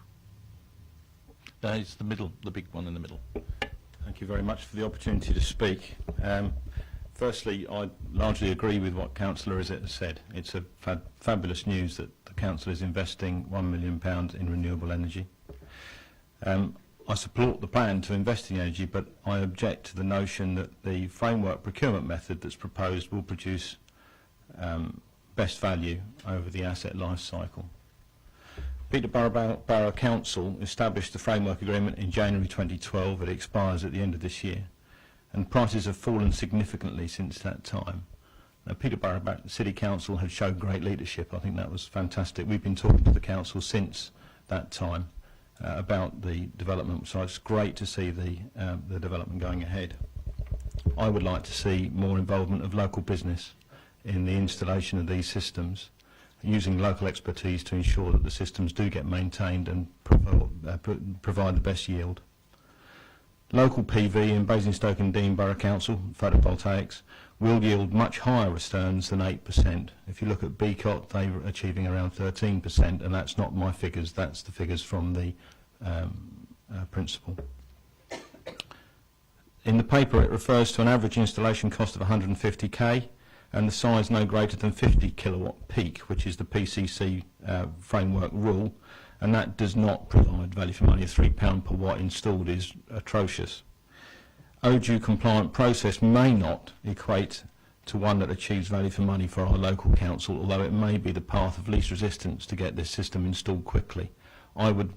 It's the middle, the big one in the middle. Thank you very much for the opportunity to speak. Firstly, I largely agree with what Councillor Isett has said. It's a fabulous news that the Council is investing £1 million in renewable energy. I support the plan to invest in energy, but I object to the notion that the framework procurement method that's proposed will produce best value over the asset life cycle. Peterborough Borough Council established the framework agreement in January 2012. It expires at the end of this year, and prices have fallen significantly since that time. Now, Peterborough City Council have shown great leadership. I think that was fantastic. We've been talking to the council since that time about the development, so it's great to see the development going ahead. I would like to see more involvement of local business in the installation of these systems, using local expertise to ensure that the systems do get maintained and provide the best yield. Local PV in Basingstoke and Dean Borough Council, photovoltaics, will yield much higher returns than 8%. If you look at BCOT, they were achieving around 13%, and that's not my figures, that's the figures from the principal. In the paper it refers to an average installation cost of 150k and the size no greater than 50 kilowatt peak, which is the PCC framework rule, and that does not provide value for money. A £3 per watt installed is atrocious. ODU compliant process may not equate to one that achieves value for money for our local council, although it may be the path of least resistance to get this system installed quickly. I would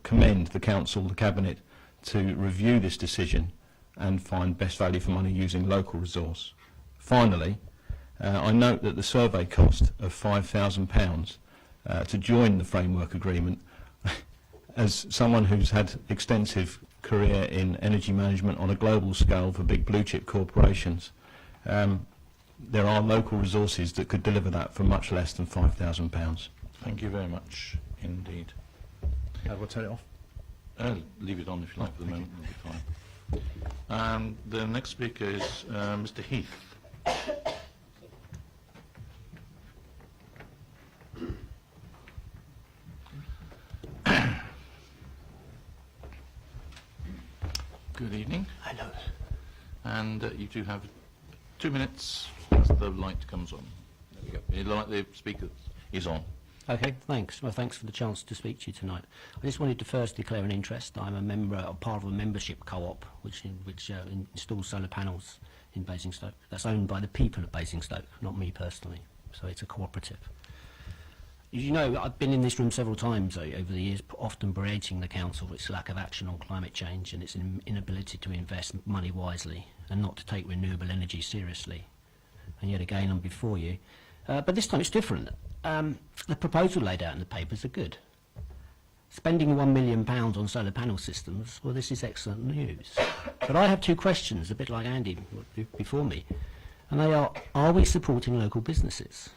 commend the council, the cabinet, to review this decision and find best value for money using local resource. Finally, I note that the survey cost of £5,000 to join the framework agreement, as someone who's had extensive career in energy management on a global scale for big blue chip corporations, there are local resources that could deliver that for much less than £5,000. Thank you very much indeed. We'll turn it off. Leave it on if you like for the moment, it'll be fine. The next speaker is Mr. Heath. Good evening. Hello. And you do have 2 minutes as the light comes on. There we go. The speaker is on. Okay, thanks. Well, thanks for the chance to speak to you tonight. I just wanted to first declare an interest. I'm a member, or part of a membership co-op which installs solar panels in Basingstoke. That's owned by the people of Basingstoke, not me personally. So it's a cooperative. As you know, I've been in this room several times over the years, often berating the council for its lack of action on climate change and its inability to invest money wisely and not to take renewable energy seriously. And yet again, I'm before you. But this time it's different. The proposal laid out in the papers are good. Spending £1 million on solar panel systems, well, this is excellent news. But I have 2 questions, a bit like Andy before me, and they are we supporting local businesses?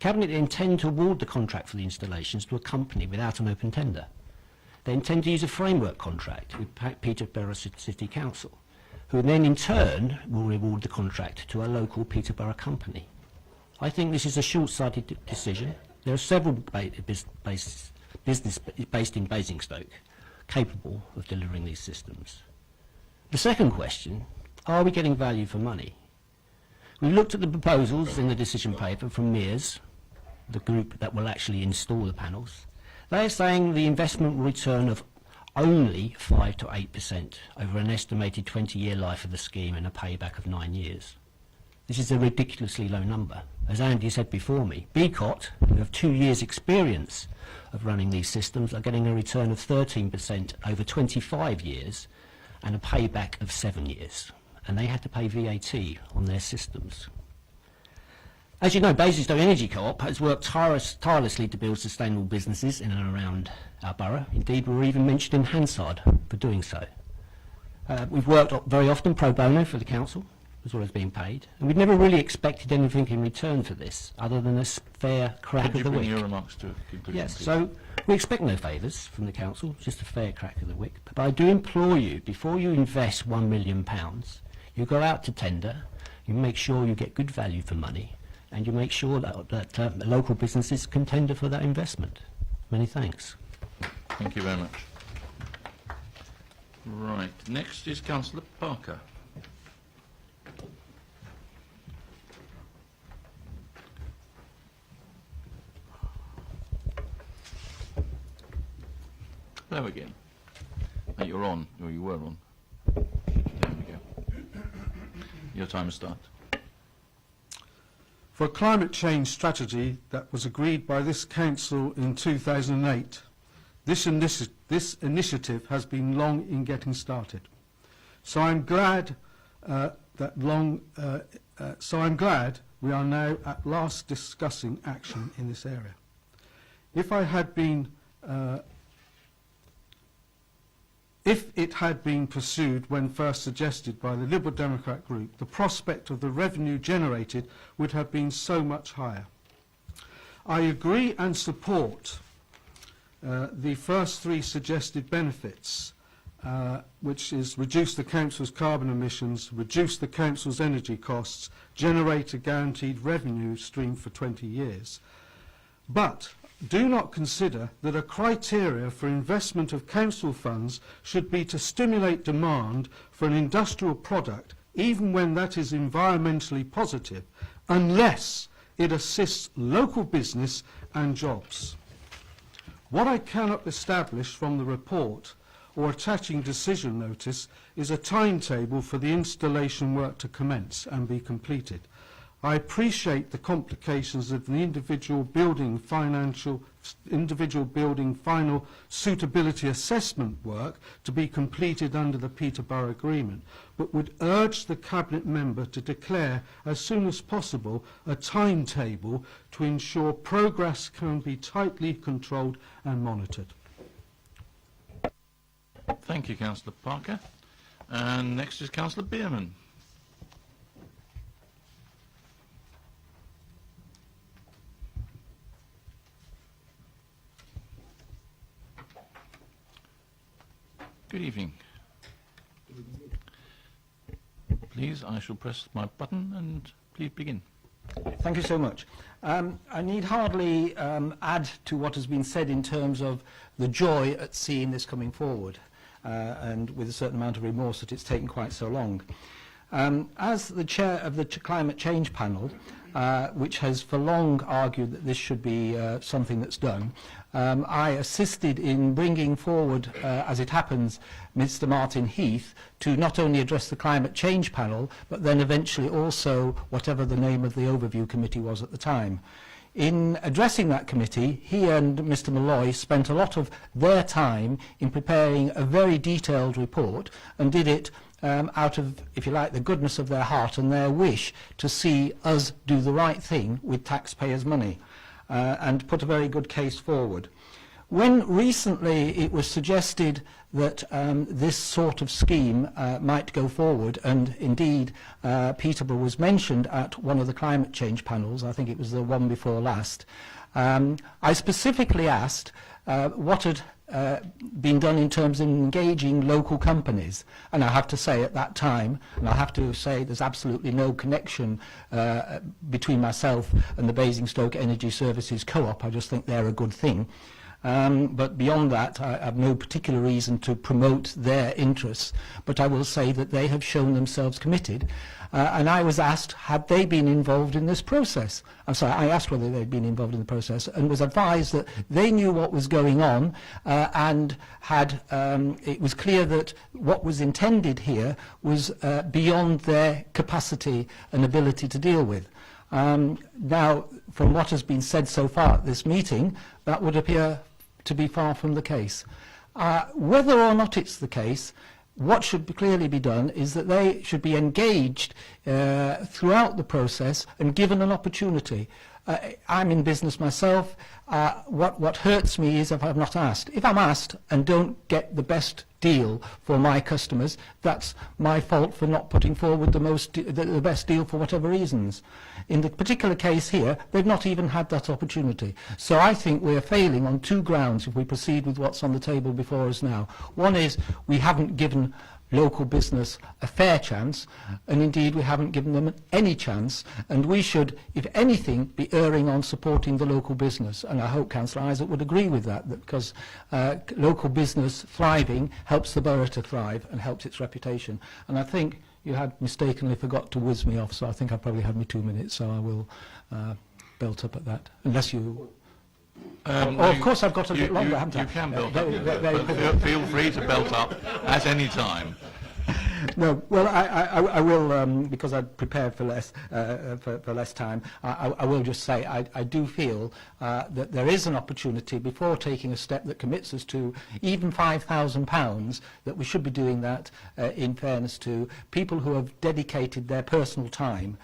Cabinet intend to award the contract for the installations to a company without an open tender. They intend to use a framework contract with Peterborough City Council, who then in turn will reward the contract to a local Peterborough company. I think this is a short-sighted decision. There are several business based in Basingstoke capable of delivering these systems. The second question, are we getting value for money? We looked at the proposals in the decision paper from MEARS, the group that will actually install the panels. They are saying the investment will return of only 5 to 8% over an estimated 20-year life of the scheme and a payback of 9 years. This is a ridiculously low number. As Andy said before me, BCOT, who have 2 years' experience of running these systems, are getting a return of 13% over 25 years and a payback of 7 years. And they had to pay VAT on their systems. As you know, Basingstoke Energy Co-op has worked tirelessly to build sustainable businesses in and around our borough. Indeed, we were even mentioned in Hansard for doing so. We've worked very often pro bono for the council, as well as being paid, and we've never really expected anything in return for this, other than a fair crack of the whip. Could you bring your remarks to a conclusion? Yes, please? so we expect no favours from the council, just a fair crack of the whip. But I do implore you, before you invest £1 million, you go out to tender, you make sure you get good value for money, and you make sure that local businesses can tender for that investment. Many thanks. Thank you very much. Right, next is Councillor Parker. Hello again. Oh, you're on, or you were on. There we go. Your time has started. for a climate change strategy that was agreed by this Council in 2008. This initiative has been long in getting started. So I'm glad we are now at last discussing action in this area. If it had been pursued when first suggested by the Liberal Democrat group, the prospect of the revenue generated would have been so much higher. I agree and support the first three suggested benefits, which is reduce the Council's carbon emissions, reduce the Council's energy costs, generate a guaranteed revenue stream for 20 years. But do not consider that a criteria for investment of council funds should be to stimulate demand for an industrial product, even when that is environmentally positive, unless it assists local business and jobs. What I cannot establish from the report or attaching decision notice is a timetable for the installation work to commence and be completed. I appreciate the complications of the individual building final suitability assessment work to be completed under the Peterborough Agreement, but would urge the Cabinet member to declare as soon as possible a timetable to ensure progress can be tightly controlled and monitored. Thank you, Councillor Parker. And next is Councillor Bierman. Good evening. Please, I shall press my button and please begin. Thank you so much. I need hardly add to what has been said in terms of the joy at seeing this coming forward, and with a certain amount of remorse that it's taken quite so long. As the chair of the Climate Change Panel, which has for long argued that this should be something that's done, I assisted in bringing forward, as it happens, Mr Martin Heath to not only address the Climate Change Panel, but then eventually also whatever the name of the Overview Committee was at the time. In addressing that committee, he and Mr Malloy spent a lot of their time in preparing a very detailed report, and did it out of, if you like, the goodness of their heart and their wish to see us do the right thing with taxpayers' money, and put a very good case forward. When recently it was suggested that this sort of scheme might go forward, and indeed Peterborough was mentioned at one of the climate change panels, I think it was the one before last, I specifically asked what had been done in terms of engaging local companies, and I have to say at that time, and I have to say there's absolutely no connection between myself and the Basingstoke Energy Services Co-op. I just think they're a good thing. But beyond that, I have no particular reason to promote their interests, but I will say that they have shown themselves committed. And I was asked, had they been involved in this process? I'm sorry, I asked whether they'd been involved in the process, and was advised that they knew what was going on, and had, it was clear that what was intended here was beyond their capacity and ability to deal with. Now, from what has been said so far at this meeting, that would appear to be far from the case. Whether or not it's the case, what should clearly be done is that they should be engaged throughout the process and given an opportunity. I'm in business myself. What hurts me is if I'm not asked. If I'm asked and don't get the best deal for my customers, that's my fault for not putting forward the best deal for whatever reasons. In the particular case here, they've not even had that opportunity. So I think we're failing on two grounds if we proceed with what's on the table before us now. One is we haven't given local business a fair chance, and indeed we haven't given them any chance, and we should, if anything, be erring on supporting the local business. And I hope Councillor Isaac would agree with that, because local business thriving helps the borough to thrive and helps its reputation. And I think you had mistakenly forgot to whiz me off, so I think I probably had me 2 minutes, so I will belt up at that, unless you... of course I've got a bit longer, haven't I? You can belt up, but feel free to belt up at any time. No, well, I will, because I'd prepared for less time, I will just say I do feel that there is an opportunity before taking a step that commits us to even £5,000, that we should be doing that in fairness to people who have dedicated their personal time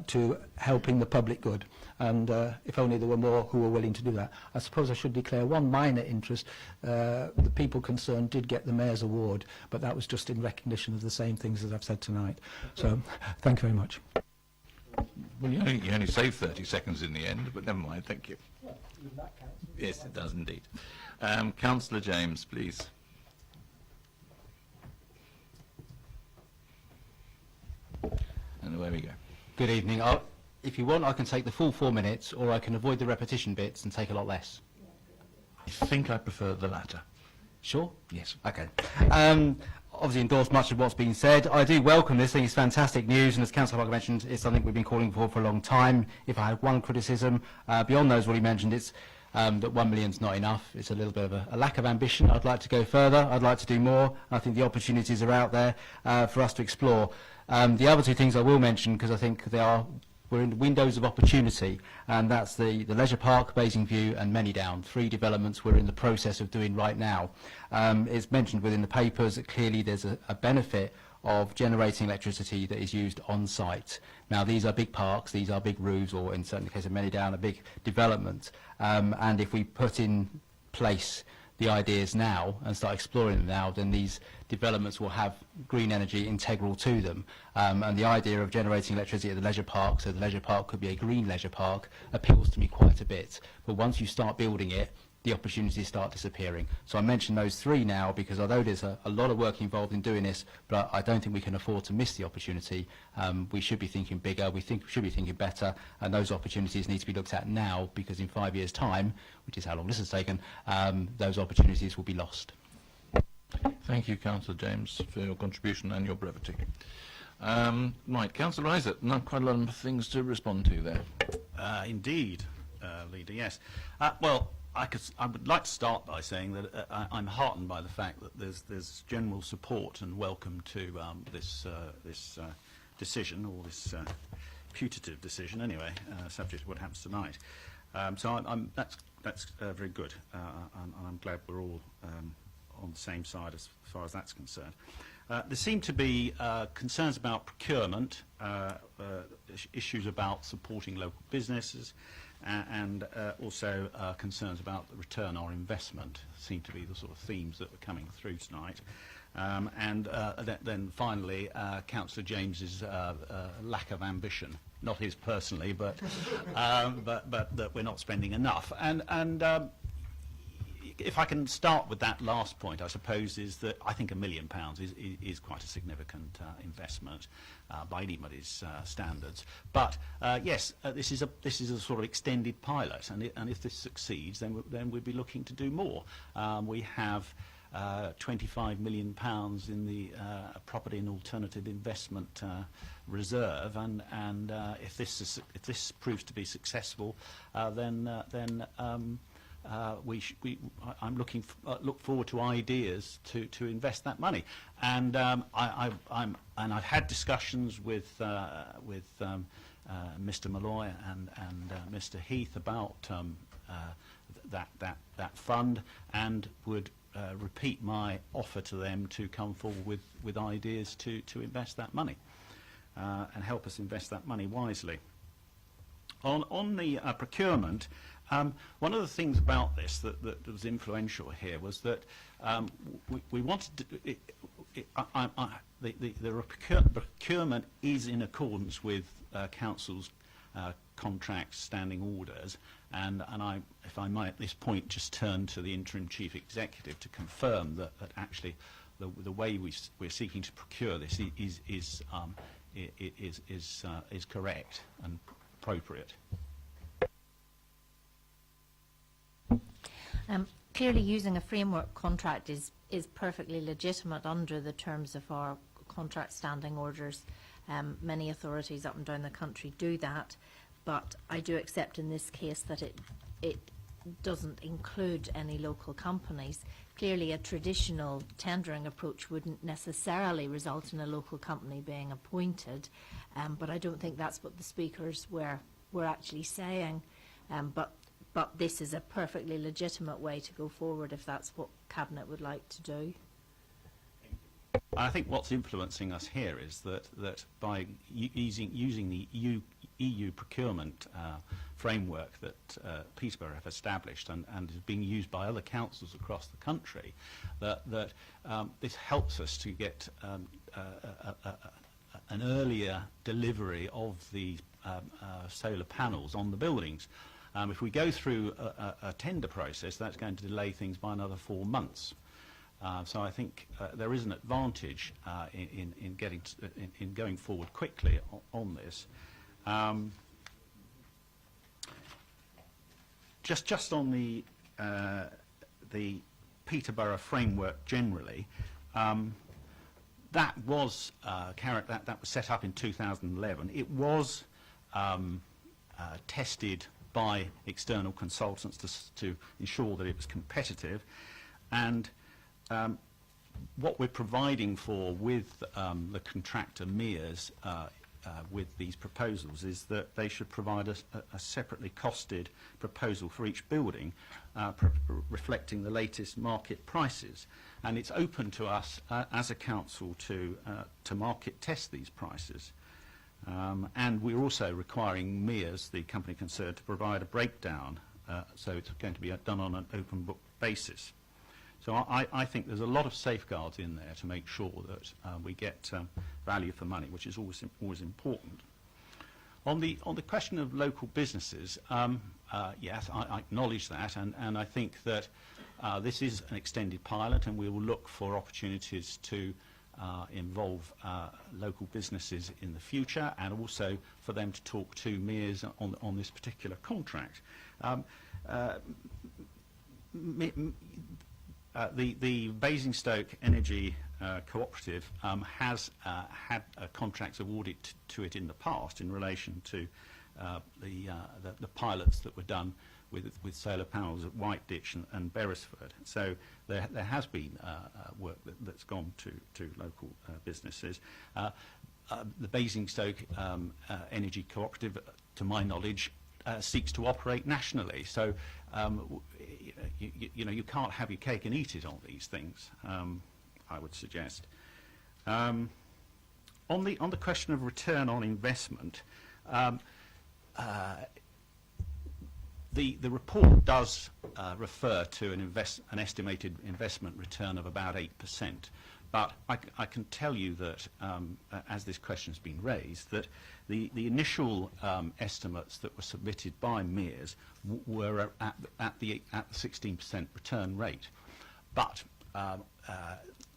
to helping the public good. And if only there were more who were willing to do that. I suppose I should declare one minor interest. The people concerned did get the Mayor's Award, but that was just in recognition of the same things as I've said tonight. So, thank you very much. Well, you only saved 30 seconds in the end, but never mind, thank you. Yes, it does indeed. Councillor James, please. And away we go. Good evening. If you want, I can take the full 4 minutes, or I can avoid the repetition bits and take a lot less. I think I prefer the latter. Sure? Yes. Okay. Obviously endorse much of what's been said. I do welcome this. I think it's fantastic news, and as Councillor Parker mentioned, it's something we've been calling for a long time. If I had one criticism, beyond those what he mentioned, it's that 1 million's not enough. It's a little bit of a lack of ambition. I'd like to go further. I'd like to do more. I think the opportunities are out there for us to explore. The other two things I will mention, because I think we're in the windows of opportunity, and that's the Leisure Park, Basingview and Manydown, 3 developments we're in the process of doing right now. It's mentioned within the papers that clearly there's a benefit of generating electricity that is used on site. Now these are big parks, these are big roofs, or in certain cases of Manydown, a big development, and if we put in place the ideas now and start exploring them now, then these developments will have green energy integral to them. And the idea of generating electricity at the leisure park, so the leisure park could be a green leisure park, appeals to me quite a bit. But once you start building it, the opportunities start disappearing. So I mention those 3 now because although there's a lot of work involved in doing this, but I don't think we can afford to miss the opportunity. We should be thinking bigger, we should be thinking better, and those opportunities need to be looked at now, because in 5 years' time, which is how long this has taken, those opportunities will be lost. Thank you, Councillor James, for your contribution and your brevity. Right, Councillor Isaac, quite a lot of things to respond to there. Indeed, Leader, yes. Well, I would like to start by saying that I'm heartened by the fact that there's general support and welcome to this decision, or this putative decision anyway, subject to what happens tonight. So that's very good, and I'm glad we're all on the same side as far as that's concerned. There seem to be concerns about procurement, issues about supporting local businesses, and also concerns about the return on investment seem to be the sort of themes that were coming through tonight. Then finally, Councillor James's lack of ambition, not his personally, but that we're not spending enough. And if I can start with that last point, I suppose, is that I think £1 million is quite a significant investment by anybody's standards. But yes, this is a sort of extended pilot, and if this succeeds, then we'll be looking to do more. We have £25 million in the Property and Alternative Investment Reserve, and if this proves to be successful, then I'm look forward to ideas to invest that money, and I've had discussions with Mr. Malloy and Mr. Heath about that fund, and would repeat my offer to them to come forward with ideas to invest that money and help us invest that money wisely. On the procurement. One of the things about this that was influential here was that we wanted to, the procurement is in accordance with Council's contracts, standing orders, and if I might at this point just turn to the Interim Chief Executive to confirm that actually the way we're seeking to procure this is correct and appropriate. Clearly using a framework contract is perfectly legitimate under the terms of our contract standing orders. Many authorities up and down the country do that, but I do accept in this case that it doesn't include any local companies. Clearly, a traditional tendering approach wouldn't necessarily result in a local company being appointed, but I don't think that's what the speakers were actually saying. But this is a perfectly legitimate way to go forward if that's what Cabinet would like to do. I think what's influencing us here is that by using the EU procurement framework that Peterborough have established and is being used by other councils across the country, that this helps us to get an earlier delivery of the solar panels on the buildings. If we go through a tender process, that's going to delay things by another 4 months. So I think there is an advantage in going forward quickly on this. Just on the Peterborough framework generally, that was that was set up in 2011. It was tested by external consultants to ensure that it was competitive, and what we're providing for with the contractor Mears with these proposals is that they should provide a separately costed proposal for each building, reflecting the latest market prices. And it's open to us as a council to market test these prices. And we're also requiring Mears, the company concerned, to provide a breakdown, so it's going to be done on an open book basis. So I think there's a lot of safeguards in there to make sure that we get value for money, which is always important. On the question of local businesses, yes, I acknowledge that, and I think that this is an extended pilot, and we will look for opportunities to involve local businesses in the future, and also for them to talk to Mears on this particular contract. The Basingstoke Energy Cooperative has had contracts awarded to it in the past in relation to the pilots that were done with solar panels at Whiteditch and Beresford. So there has been work that's gone to local businesses. The Basingstoke Energy Cooperative, to my knowledge, seeks to operate nationally. So you can't have your cake and eat it on these things, I would suggest. On the question of return on investment, the report does refer to an estimated investment return of about 8%. But I can tell you that, as this question has been raised, that the initial estimates that were submitted by Mears were at the 16% return rate. But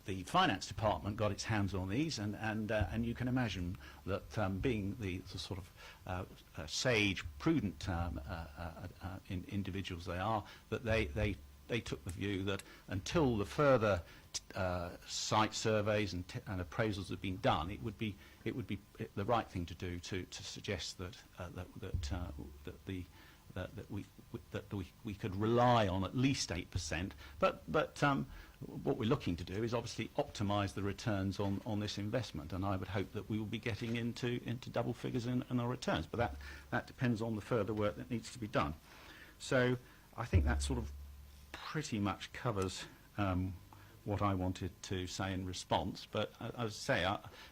the finance department got its hands on these, and you can imagine that being the sort of sage, prudent individuals they are, that they took the view that until the further site surveys and appraisals had been done, it would be the right thing to do to suggest that we could rely on at least 8%. But what we're looking to do is obviously optimise the returns on this investment, and I would hope that we will be getting into double figures in our returns. But that depends on the further work that needs to be done. So I think that sort of pretty much covers what I wanted to say in response. But as I say,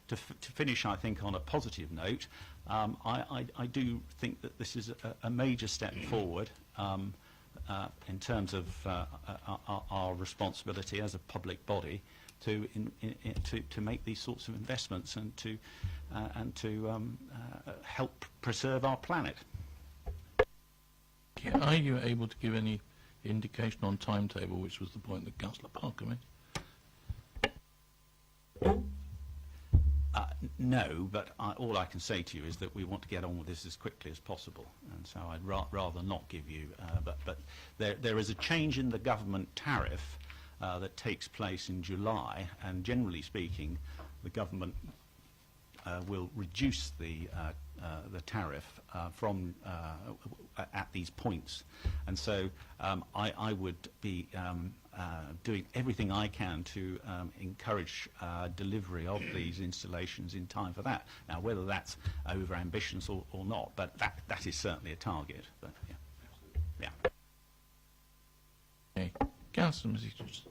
to finish, I think, on a positive note, I do think that this is a major step forward in terms of our responsibility as a public body to make these sorts of investments and to help preserve our planet. Are you able to give any indication on timetable, which was the point that Councillor Parker made? No, but all I can say to you is that we want to get on with this as quickly as possible, and so I'd rather not give you. But there is a change in the government tariff that takes place in July, and generally speaking, the government will reduce the tariff from at these points, and so I would be doing everything I can to encourage delivery of these installations in time for that. Now, whether that's over ambitious or not, but that is certainly a target. But, yeah. Okay. Councillor Mrs.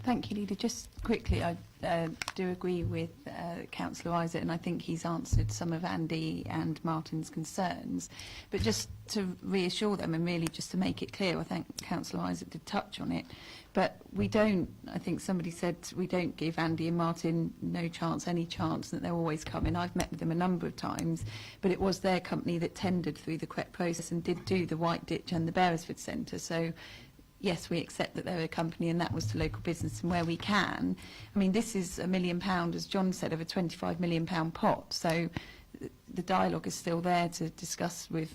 Thank you, Leader. Just quickly, I do agree with Councillor Isaac, and I think he's answered some of Andy and Martin's concerns. But just to reassure them, and really just to make it clear, I think Councillor Isaac did touch on it, but we don't, I think somebody said, we don't give Andy and Martin no chance, any chance that they'll always come in. I've met with them a number of times, but it was their company that tendered through the correct process and did do the White Ditch and the Beresford Centre. So yes, we accept that they're a company and that was to local business, and where we can. I mean, this is £1 million, as John said, of a £25 million pot. So the dialogue is still there to discuss with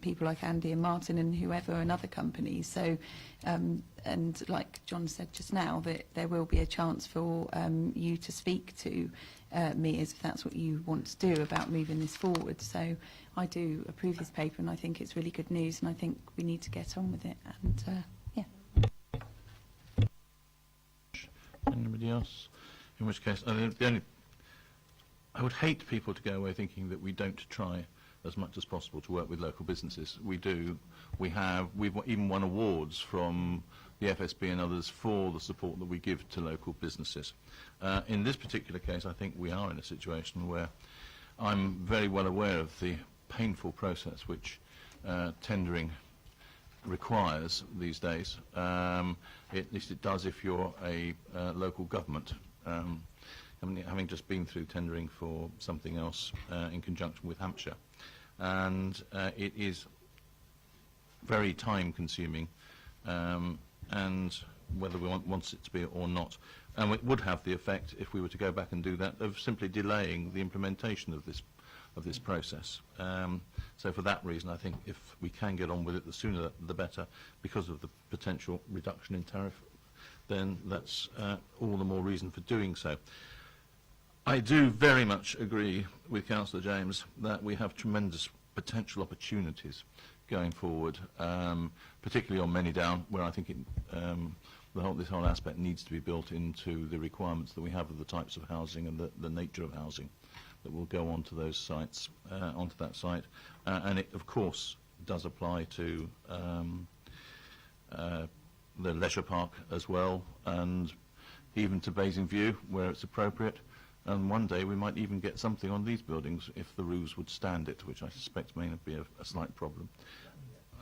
people like Andy and Martin and whoever and other companies. So, and like John said just now, that there will be a chance for you to speak to me, if that's what you want to do about moving this forward. So I do approve this paper, and I think it's really good news, and I think we need to get on with it. And Anybody else? In which case, I would hate people to go away thinking that we don't try as much as possible to work with local businesses. We do. We've even won awards from the FSB and others for the support that we give to local businesses. In this particular case, I think we are in a situation where I'm very well aware of the painful process which tendering requires these days. At least it does if you're a local government. Having just been through tendering for something else in conjunction with Hampshire, and it is very time consuming, and whether we want it to be or not. And it would have the effect, if we were to go back and do that, of simply delaying the implementation of this process. So for that reason, I think if we can get on with it, the sooner the better, because of the potential reduction in tariff, then that's all the more reason for doing so. I do very much agree with Councillor James that we have tremendous potential opportunities going forward, particularly on Manydown, where I think this whole aspect needs to be built into the requirements that we have of the types of housing and the nature of housing that will go onto those sites, onto that site. And it, of course, does apply to the leisure park as well, and even to Basingview, where it's appropriate. And one day we might even get something on these buildings if the roofs would stand it, which I suspect may be a slight problem.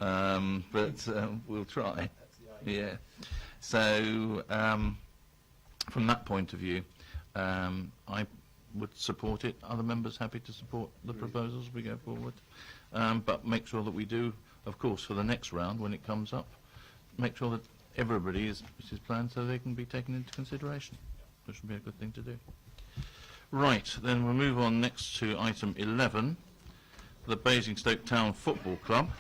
But we'll try. Yeah. So from that point of view, I would support it. Other members happy to support the proposals as we go forward? But make sure that we do, of course, for the next round when it comes up, make sure that everybody is planned so they can be taken into consideration, which would be a good thing to do. Right, then we'll move on next to item 11, the Basingstoke Town Football Club.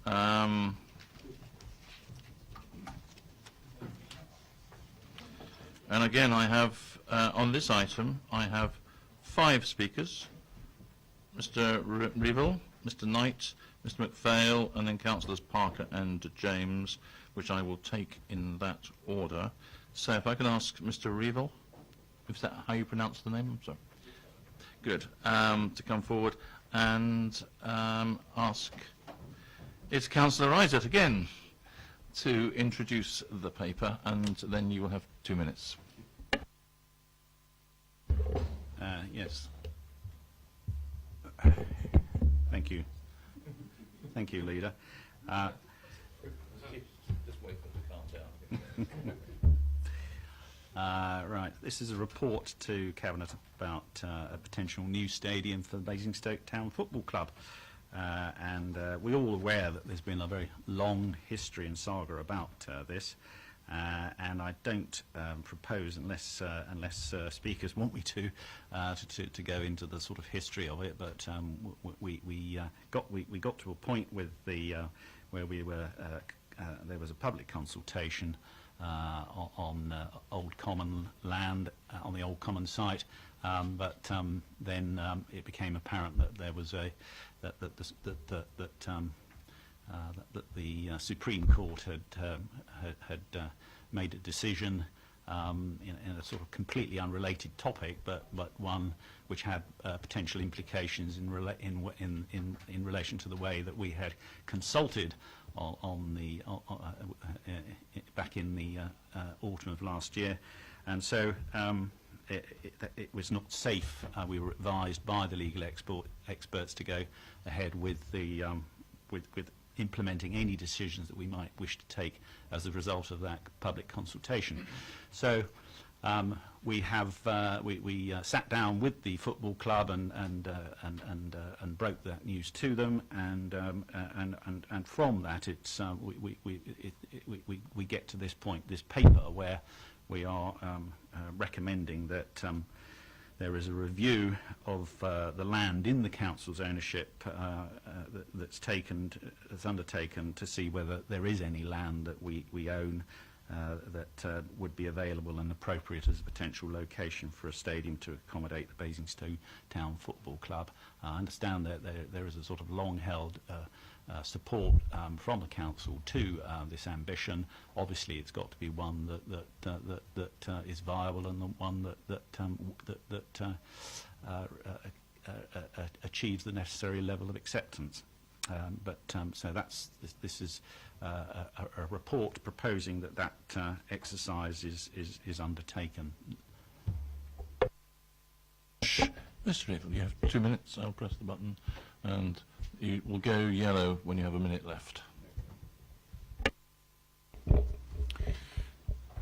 And again, I have, on this item, I have 5 speakers, Mr. Reeville, Mr. Knight, Mr. McPhail, and then Councillors Parker and James, which I will take in that order. So if I can ask Mr. Reeville, is that how you pronounce the name? I'm sorry. Good. To come forward and ask, it's Councillor Isaac again to introduce the paper, and then you will have 2 minutes. Yes. Thank you. Thank you, Leader. Just wait for the calm down. Right, this is a report to Cabinet about a potential new stadium for the Basingstoke Town Football Club. And we're all aware that there's been a very long history and saga about this. And I don't propose, unless speakers want me to go into the sort of history of it. But we got to a point with the where we were there was a public consultation on Old Common land, on the Old Common site, but then it became apparent that there was that the Supreme Court had made a decision in a sort of completely unrelated topic, but one which had potential implications in relation to the way that we had consulted back in the autumn of last year, and so it was not safe. We were advised by the legal experts to go ahead with the with implementing any decisions that we might wish to take as a result of that public consultation. So we have we sat down with the football club and broke that news to them, and from that it's we get to this point, this paper, where we are recommending that there is a review of the land in the council's ownership that's undertaken to see whether there is any land that we own that would be available and appropriate as a potential location for a stadium to accommodate the Basingstoke Town Football Club. I understand that there is a sort of long-held support from the council to this ambition. Obviously, it's got to be one that is viable, and the one that achieves the necessary level of acceptance. So this is a report proposing that exercise is undertaken. Mr. Evil, you have 2 minutes. I'll press the button, and you will go yellow when you have a minute left.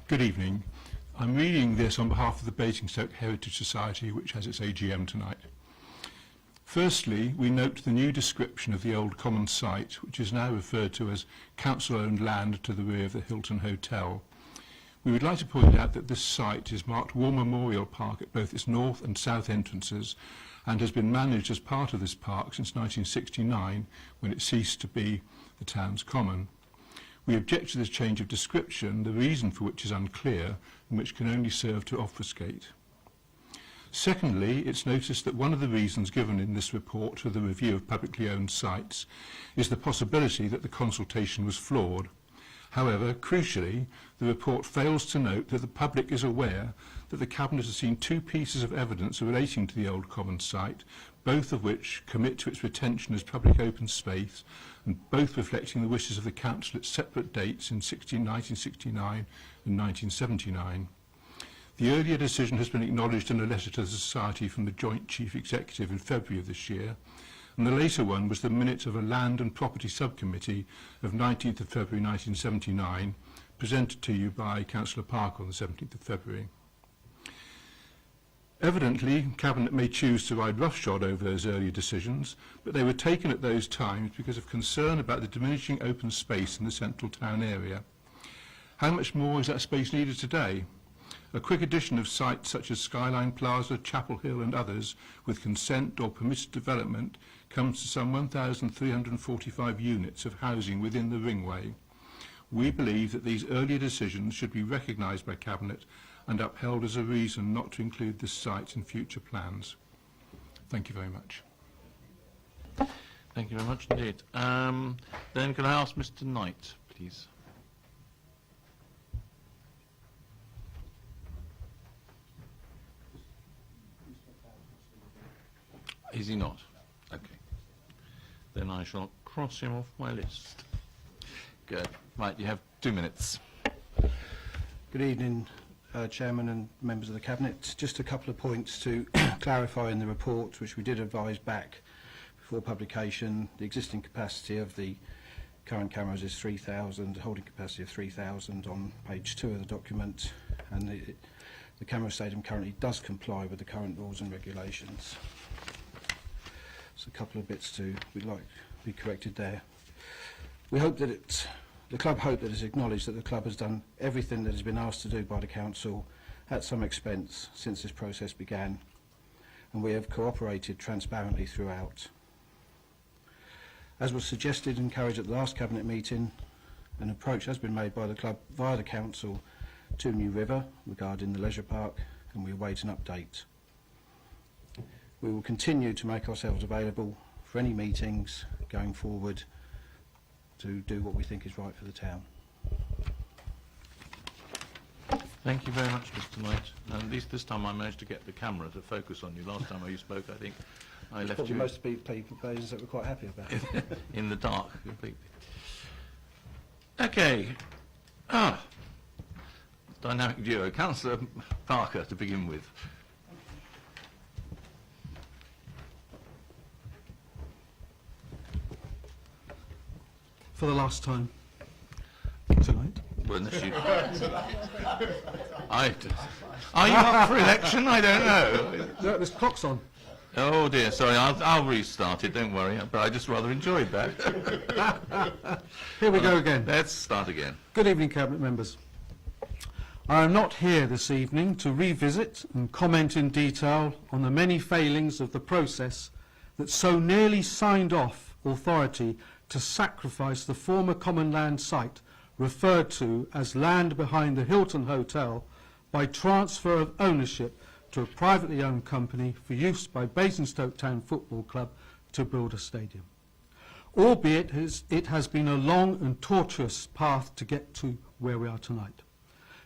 Good evening. I'm reading this on behalf of the Basingstoke Heritage Society, which has its AGM tonight. Firstly, we note the new description of the Old Common site, which is now referred to as council-owned land to the rear of the Hilton Hotel. We would like to point out that this site is marked War Memorial Park at both its north and south entrances, and has been managed as part of this park since 1969, when it ceased to be the town's common. We object to this change of description, the reason for which is unclear, and which can only serve to obfuscate. Secondly, it's noticed that one of the reasons given in this report for the review of publicly owned sites is the possibility that the consultation was flawed. However, crucially, the report fails to note that the public is aware that the Cabinet has seen two pieces of evidence relating to the Old Common site, both of which commit to its retention as public open space, and both reflecting the wishes of the Council at separate dates in 1969 and 1979. The earlier decision has been acknowledged in a letter to the Society from the Joint Chief Executive in February of this year, and the later one was the minutes of a Land and Property Subcommittee of 19th of February 1979, presented to you by Councillor Parker on the 17th of February. Evidently, Cabinet may choose to ride roughshod over those earlier decisions, but they were taken at those times because of concern about the diminishing open space in the central town area. How much more is that space needed today? A quick addition of sites such as Skyline Plaza, Chapel Hill and others with consent or permitted development comes to some 1,345 units of housing within the ringway. We believe that these earlier decisions should be recognised by Cabinet and upheld as a reason not to include this site in future plans. Thank you very much. Thank you very much indeed. Then can I ask Mr. Knight, please? Is he not? Okay. Then I shall cross him off my list. Good. Right, you have 2 minutes. Good evening, Chairman and members of the Cabinet. Just a couple of points to clarify in the report, which we did advise back before publication. The existing capacity of the current cameras is 3,000, holding capacity of 3,000 on page 2 of the document, and the camera stadium currently does comply with the current rules and regulations. So a couple of bits we'd like to be corrected there. We hope that the club hope that it's acknowledged that the club has done everything that has been asked to do by the council at some expense since this process began, and we have cooperated transparently throughout. As was suggested and encouraged at the last Cabinet meeting, An approach has been made by the club via the council to New River regarding the leisure park, and we await an update. We will continue to make ourselves available for any meetings going forward to do what we think is right for the town. Thank you very much, Mr. Knight. At least this time I managed to get the camera to focus on you. Last time you spoke, I think I left Probably you most people that were quite happy about it. in the dark completely. Okay. Dynamic duo. Councillor Parker to begin with. For the last time tonight. Well, unless you... Are you up for election? I don't know. No, this clock's on. Oh dear, sorry, I'll restart it, don't worry, but I just rather enjoyed that. Here we go again. Let's start again. Good evening, Cabinet members. I am not here this evening to revisit and comment in detail on the many failings of the process that so nearly signed off authority to sacrifice the former common land site referred to as land behind the Hilton Hotel by transfer of ownership to a privately owned company for use by Basingstoke Town Football Club to build a stadium. Albeit it has been a long and tortuous path to get to where we are tonight.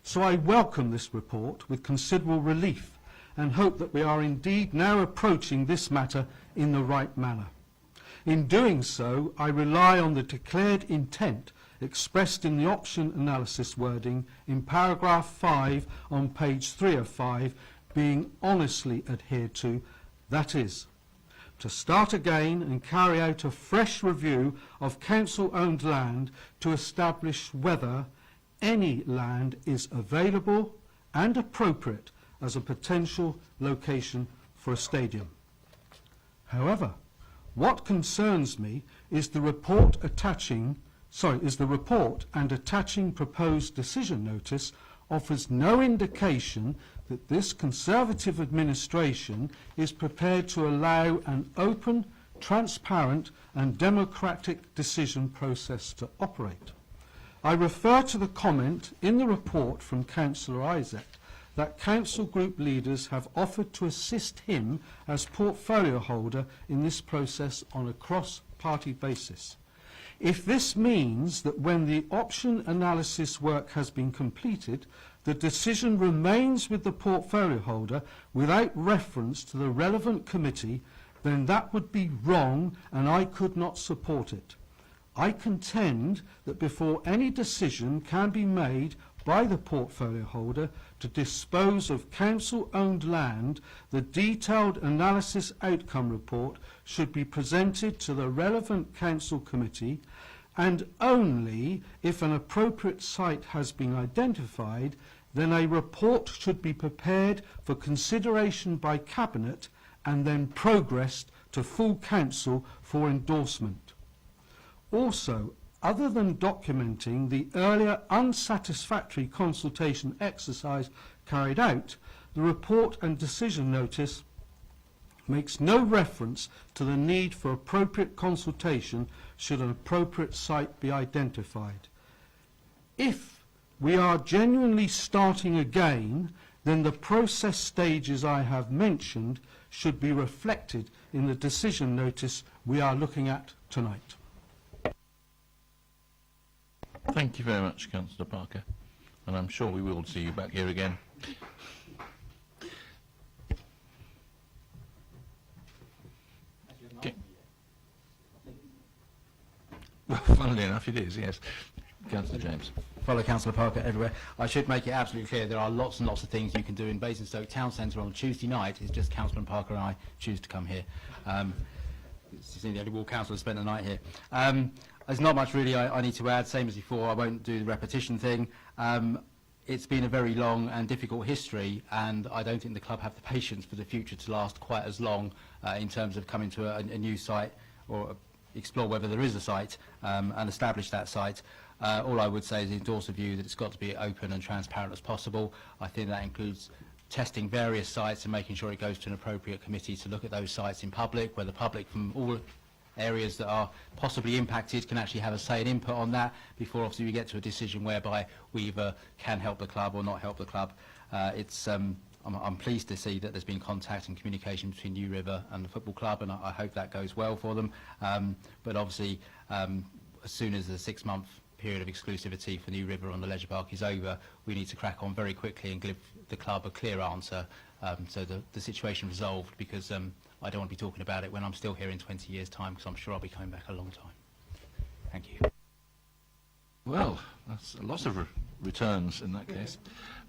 So I welcome this report with considerable relief and hope that we are indeed now approaching this matter in the right manner. In doing so, I rely on the declared intent expressed in the option analysis wording in paragraph 5 on page 3 of 5 being honestly adhered to, that is, to start again and carry out a fresh review of council-owned land to establish whether any land is available and appropriate as a potential location for a stadium. However, what concerns me is the report and attaching proposed decision notice offers no indication that this Conservative administration is prepared to allow an open, transparent and democratic decision process to operate. I refer to the comment in the report from Councillor Isaac that council group leaders have offered to assist him as portfolio holder in this process on a cross-party basis. If this means that when the option analysis work has been completed, the decision remains with the portfolio holder without reference to the relevant committee, then that would be wrong and I could not support it. I contend that before any decision can be made by the portfolio holder to dispose of council-owned land, the detailed analysis outcome report should be presented to the relevant council committee, and only if an appropriate site has been identified, then a report should be prepared for consideration by Cabinet and then progressed to full council for endorsement. Also, other than documenting the earlier unsatisfactory consultation exercise carried out, the report and decision notice makes no reference to the need for appropriate consultation should an appropriate site be identified. If we are genuinely starting again, then the process stages I have mentioned should be reflected in the decision notice we are looking at tonight. Thank you very much, Councillor Parker, and I'm sure we will see you back here again. Okay. Well, funnily enough, it is, yes. Councillor James. Follow Councillor Parker everywhere. I should make it absolutely clear there are lots and lots of things you can do in Basingstoke Town Centre on Tuesday night. It's just Councillor Parker and I choose to come here. It's the only ward council spent the night here. There's not much really I need to add, same as before. I won't do the repetition thing. It's been a very long and difficult history, and I don't think the club have the patience for the future to last quite as long in terms of coming to a new site or explore whether there is a site and establish that site. All I would say is endorse a view that it's got to be open and transparent as possible. I think that includes testing various sites and making sure it goes to an appropriate committee to look at those sites in public, where the public from all areas that are possibly impacted can actually have a say and input on that before obviously we get to a decision whereby we either can help the club or not help the club. I'm pleased to see that there's been contact and communication between New River and the football club, and I hope that goes well for them. But obviously, as soon as the 6-month period of exclusivity for New River on the leisure park is over, we need to crack on very quickly and give the club a clear answer, so the situation resolved, because I don't want to be talking about it when I'm still here in 20 years' time, because I'm sure I'll be coming back a long time. Thank you. Well, that's a lot of returns in that case.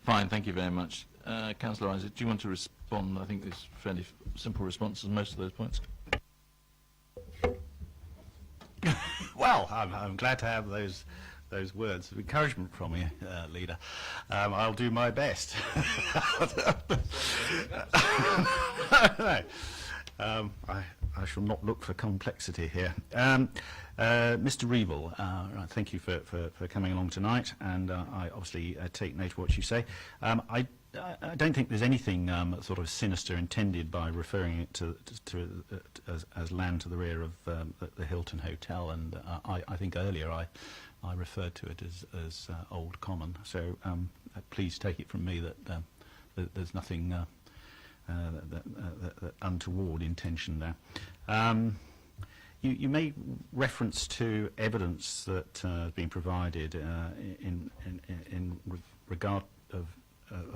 Fine, thank you very much. Councillor Isaac, do you want to respond? I think there's fairly simple responses on most of those points. Well, I'm glad to have those words of encouragement from you, Leader. I'll do my best. No. I shall not look for complexity here. Mr. Reevell, thank you for coming along tonight, and I obviously take note of what you say. I don't think there's anything sort of sinister intended by referring it to as land to the rear of the Hilton Hotel, and I think earlier I referred to it as Old Common. So please take it from me that there's nothing that untoward intention there. You made reference to evidence that has been provided in regard of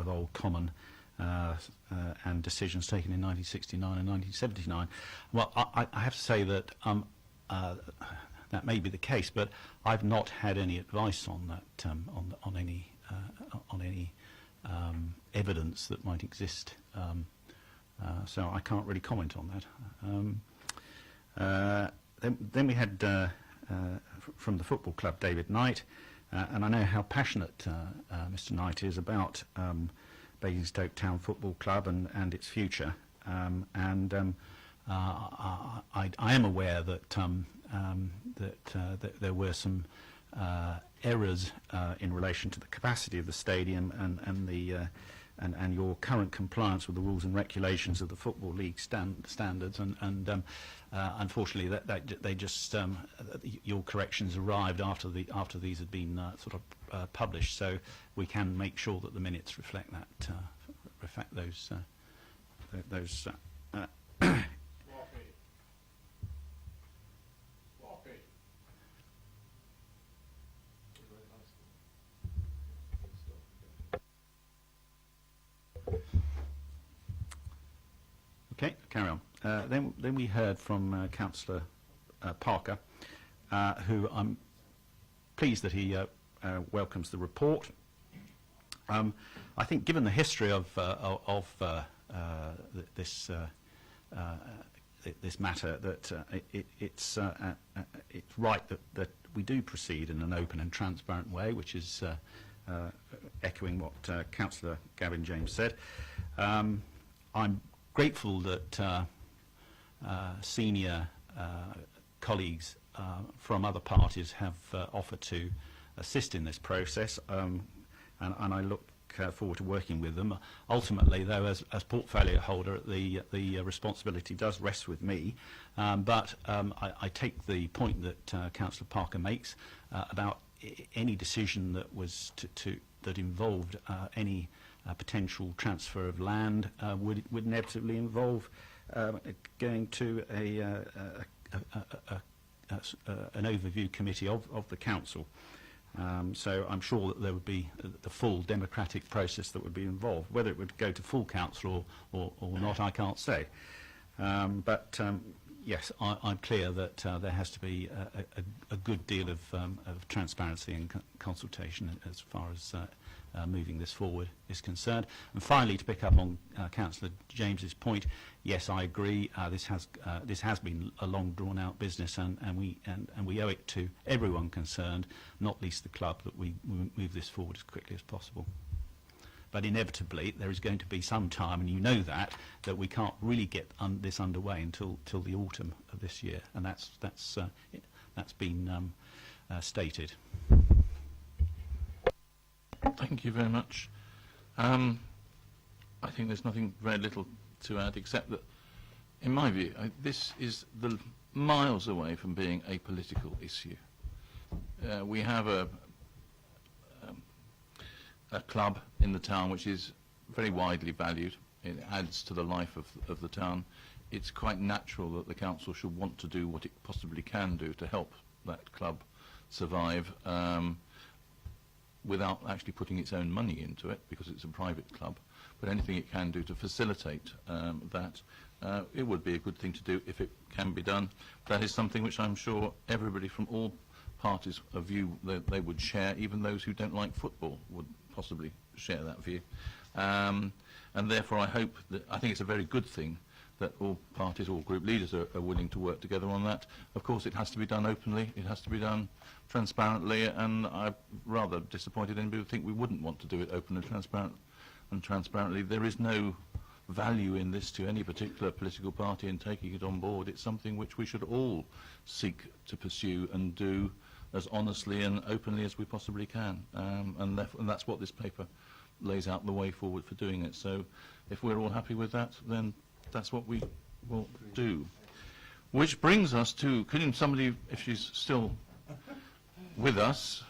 Old Common and decisions taken in 1969 and 1979. Well, I have to say that that may be the case, but I've not had any advice on that, on any evidence that might exist. So I can't really comment on that. Then we had from the football club, David Knight, and I know how passionate Mr. Knight is about Basingstoke Town Football Club and its future. I am aware that that there were some errors in relation to the capacity of the stadium and your current compliance with the rules and regulations of the Football League standards, and unfortunately they just your corrections arrived after these had been sort of published, so we can make sure that the minutes reflect that reflect those Okay, carry on. Then we heard from Councillor Parker, who I'm pleased that he welcomes the report. I think, given the history of this matter, that it's right that we do proceed in an open and transparent way, which is echoing what Councillor Gavin James said. I'm grateful that senior colleagues from other parties have offered to assist in this process, and I look forward to working with them. Ultimately, though, as portfolio holder, the responsibility does rest with me, but I take the point that Councillor Parker makes about any decision that was that involved any potential transfer of land would inevitably involve going to an overview committee of the council. So I'm sure that there would be the full democratic process that would be involved. Whether it would go to full council or not, I can't say. But yes, I'm clear that there has to be a good deal of transparency and consultation as far as moving this forward is concerned. And finally, to pick up on Councillor James's point, yes, I agree. This has been a long, drawn-out business, and we owe it to everyone concerned, not least the club, that we move this forward as quickly as possible. But inevitably, there is going to be some time, and you know that we can't really get this underway until the autumn of this year, and that's been stated. Thank you very much. I think there's very little to add, except that in my view, this is miles away from being a political issue. We have a club in the town which is very widely valued. It adds to the life of the town. It's quite natural that the council should want to do what it possibly can do to help that club survive without actually putting its own money into it, because it's a private club. But anything it can do to facilitate that, it would be a good thing to do if it can be done. That is something which I'm sure everybody from all parties of view that they would share. Even those who don't like football would possibly share that view. And therefore I think it's a very good thing that all parties, all group leaders are willing to work together on that. Of course, it has to be done openly, it has to be done transparently, and I'm rather disappointed anybody would think we wouldn't want to do it open and transparently. There is no value in this to any particular political party in taking it on board. It's something which we should all seek to pursue and do as honestly and openly as we possibly can. And that's what this paper lays out the way forward for doing it. So if we're all happy with that, then that's what we will do. Which brings us to, can somebody, if she's still with us,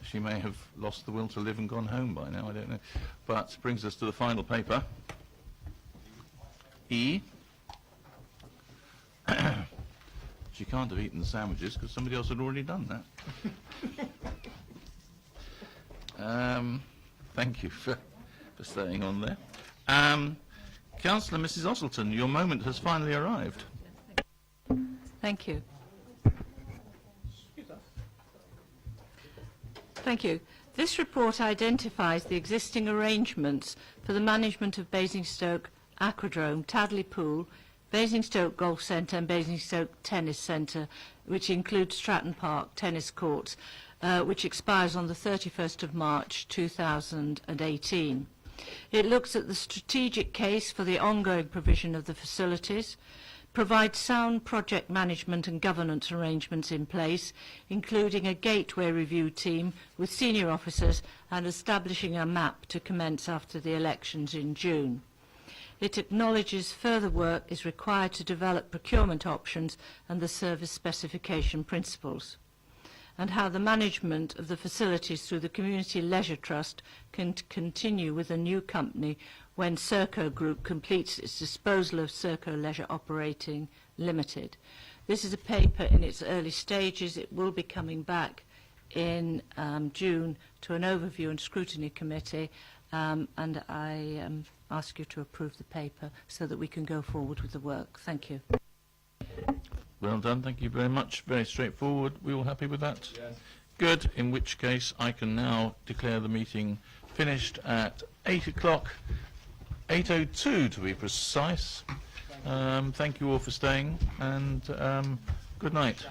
she may have lost the will to live and gone home by now, I don't know. But brings us to the final paper. E. She can't have eaten the sandwiches because somebody else had already done that. Thank you for staying on there. Councillor Mrs. Oselton, your moment has finally arrived. Thank you. Thank you. This report identifies the existing arrangements for the management of Basingstoke Aquadrome, Tadley Pool, Basingstoke Golf Centre and Basingstoke Tennis Centre, which includes Stratton Park Tennis Courts, which expires on the 31st of March 2018. It looks at the strategic case for the ongoing provision of the facilities, provides sound project management and governance arrangements in place, including a gateway review team with senior officers and establishing a map to commence after the elections in June. It acknowledges further work is required to develop procurement options and the service specification principles, and how the management of the facilities through the Community Leisure Trust can continue with a new company when Serco Group completes its disposal of Serco Leisure Operating Limited. This is a paper in its early stages. It will be coming back in June to an overview and scrutiny committee, and I ask you to approve the paper so that we can go forward with the work. Thank you. Well done, thank you very much. Very straightforward. We all happy with that? Yes. Good, in which case I can now declare the meeting finished at 8 o'clock, 8:02 to be precise. Thank you all for staying, and good night.